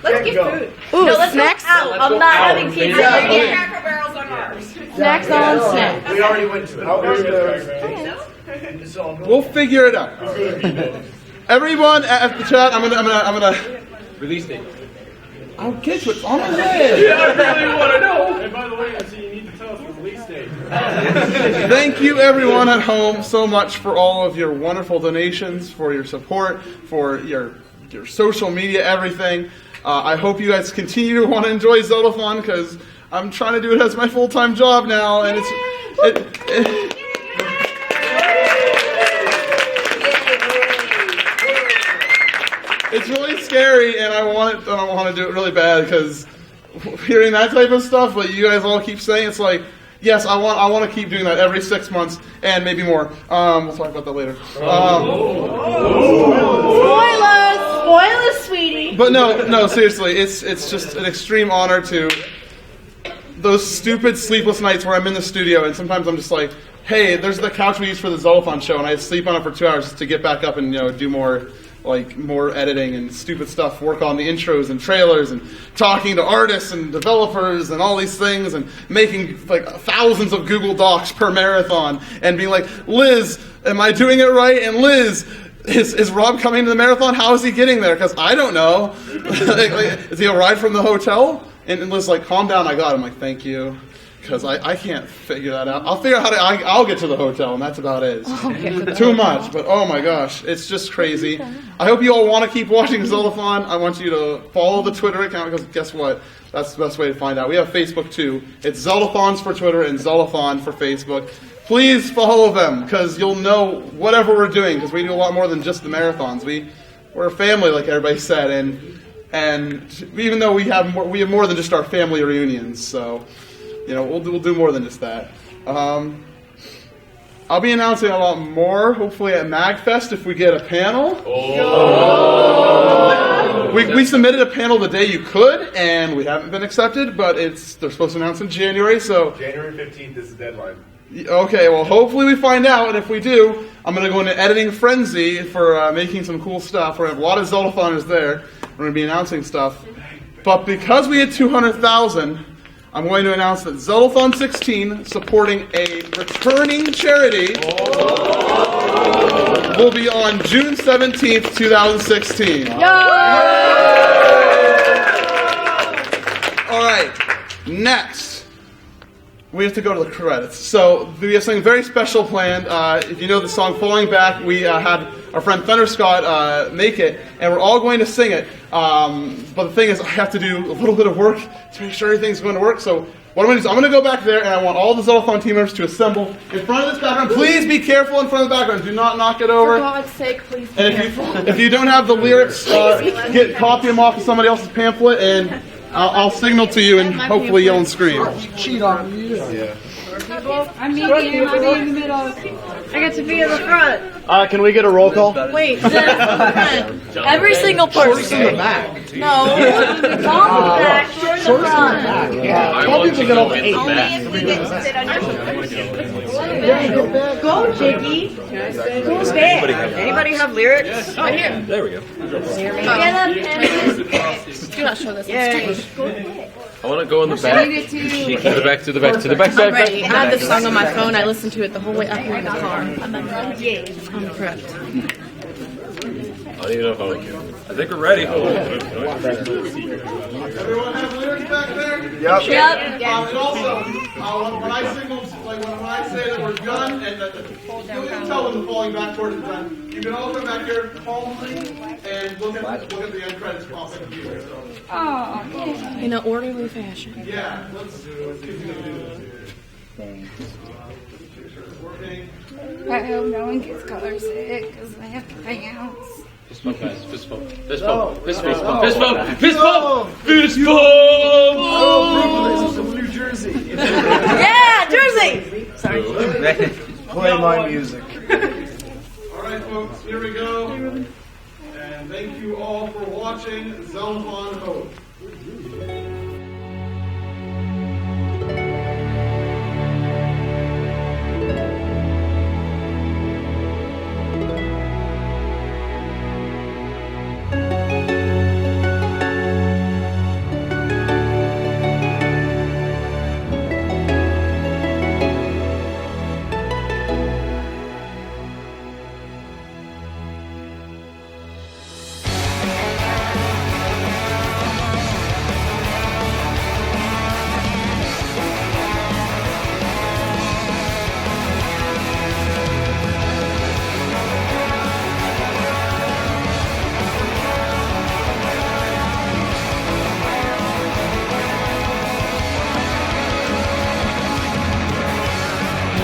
Let's get food. Ooh, No, let's snacks. go out. I'm not having pizza Yeah. again. Cracker Barrels on ours. Snacks on snacks. We already went to it. How is We'll figure it out. Everyone at the chat, I'm gonna. Release date. I'll get to it. It's on my head. Yeah, I really want to know. And by the way, so you need to tell us the release date. Thank you, everyone at home, so much for all of your wonderful donations, for your support, for your social media, everything. I hope you guys continue to want to enjoy Zeldathon because I'm trying to do it as my full-time job now, and it's really scary, and I want to do it really bad because hearing that type of stuff, but you guys all keep saying, it's like, yes, I want to keep doing that every 6 months and maybe more. We'll talk about that later. Spoilers, sweetie. But no, seriously, it's just an extreme honor to those stupid sleepless nights where I'm in the studio and sometimes I'm just like, hey, there's the couch we use for the Zeldathon show, and I sleep on it for 2 hours just to get back up and do more editing and stupid stuff, work on the intros and trailers and talking to artists and developers and all these things and making like thousands of Google Docs per marathon and being like, Liz, am I doing it right? And Liz, is Rob coming to the marathon? How is he getting there? Because I don't know. Is he arrived from the hotel? And Liz's like, calm down, I got him. I'm like, thank you. because I can't figure that out. I'll figure out how to. I'll get to the hotel, and that's about it. Okay. Too much, but oh my gosh, it's just crazy. I hope you all want to keep watching Zeldathon. I want you to follow the Twitter account because guess what? That's the best way to find out. We have Facebook too. It's Zeldathons for Twitter and Zeldathon for Facebook. Please follow them because you'll know whatever we're doing because we do a lot more than just the marathons. We're a family, like everybody said, and even though we have more than just our family reunions, so we'll do more than just that. I'll be announcing a lot more, hopefully at MagFest if we get a panel. We submitted a panel the day you could, and we haven't been accepted, but they're supposed to announce in January, so... January 15th is the deadline. Okay, well, hopefully we find out, and if we do, I'm going to go into editing frenzy for making some cool stuff. We're going to have a lot of Zeldathoners there. We're going to be announcing stuff. But because we had 200,000, I'm going to announce that Zeldathon 16, supporting a returning charity, will be on June 17th, 2016. All right, next. We have to go to the credits. So we have something very special planned. If you know the song Falling Back, we had our friend Thunder Scott make it, and we're all going to sing it. But the thing is, I have to do a little bit of work to make sure everything's going to work. So what I'm going to do is I'm going to go back there, and I want all the Zeldathon team members to assemble in front of this background. Please be careful in front of the background. Do not knock it over. For God's sake, please be And careful. if you don't have the lyrics, copy them off of somebody else's pamphlet, and I'll signal to you and hopefully yell and scream. Cheat on you. Yeah. I'm medium. I'll be in the middle. I get to be in the front. Can we get a roll call? Wait, every single person. In the back. No, top of the back, short in the front. Some people get over 8 Only back. if we get to sit on your Go, Jiggy. Who's bad? Anybody have lyrics? Right here. There we go. Do not show this on stream. I want to go in the back. To the back, to the back, to the back, I'm back, ready. I back. have this song on my phone. I listen to it the whole way up here in the car. I'm correct. I don't even know if I think we're ready. Everyone have lyrics back there? Yep. And also, when I signal, when I say that we're done, and that you can tell when the falling back chord is done, you can all come back here calmly and look at the end credits pop in the computer. In an orderly fashion. Yeah, let's see if we can do this. I hope no one gets color sick because they have to bounce. Fist bump, guys. Fist bump. Fist bump. Fist bump. Fist bump. Fist bump. Fist bump. Oh, from New Jersey. Yeah, Jersey. Sorry. Play my music. All right, folks, here we go. And thank you all for watching Zeldathon Hope.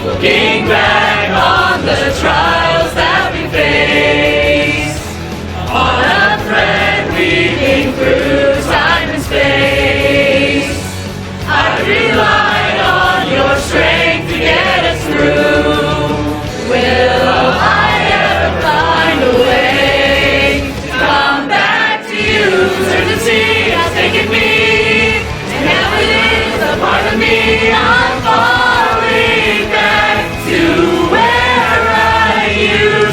Looking back on the trials that we face, on a thread weaving through time and space, I relied on your strength to get us through. Will I ever find a way to come back to you? Certainty has taken me, and now it is a part of me. I'm falling back to where I used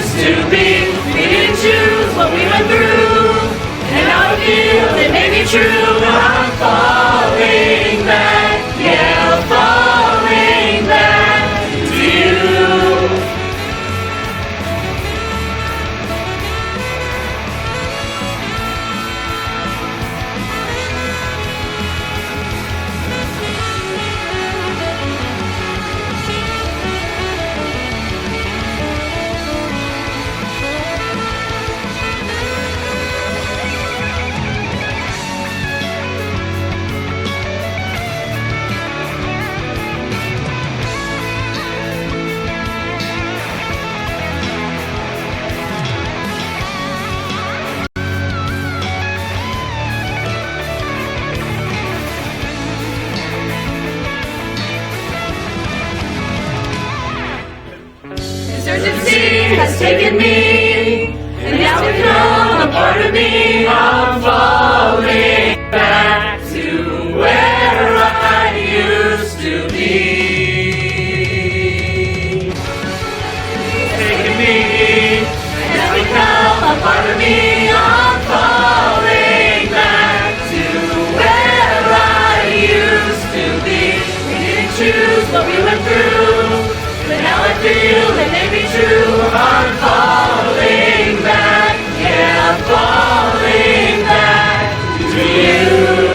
urgency has taken me, and now become a part of me. I'm falling back to where I used to be. Taking me, and now become a part of me. I'm falling back to where I used to be. We didn't choose what we went through, but now I feel it may be true. I'm falling back, yeah, I'm falling back to you.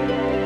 Bye.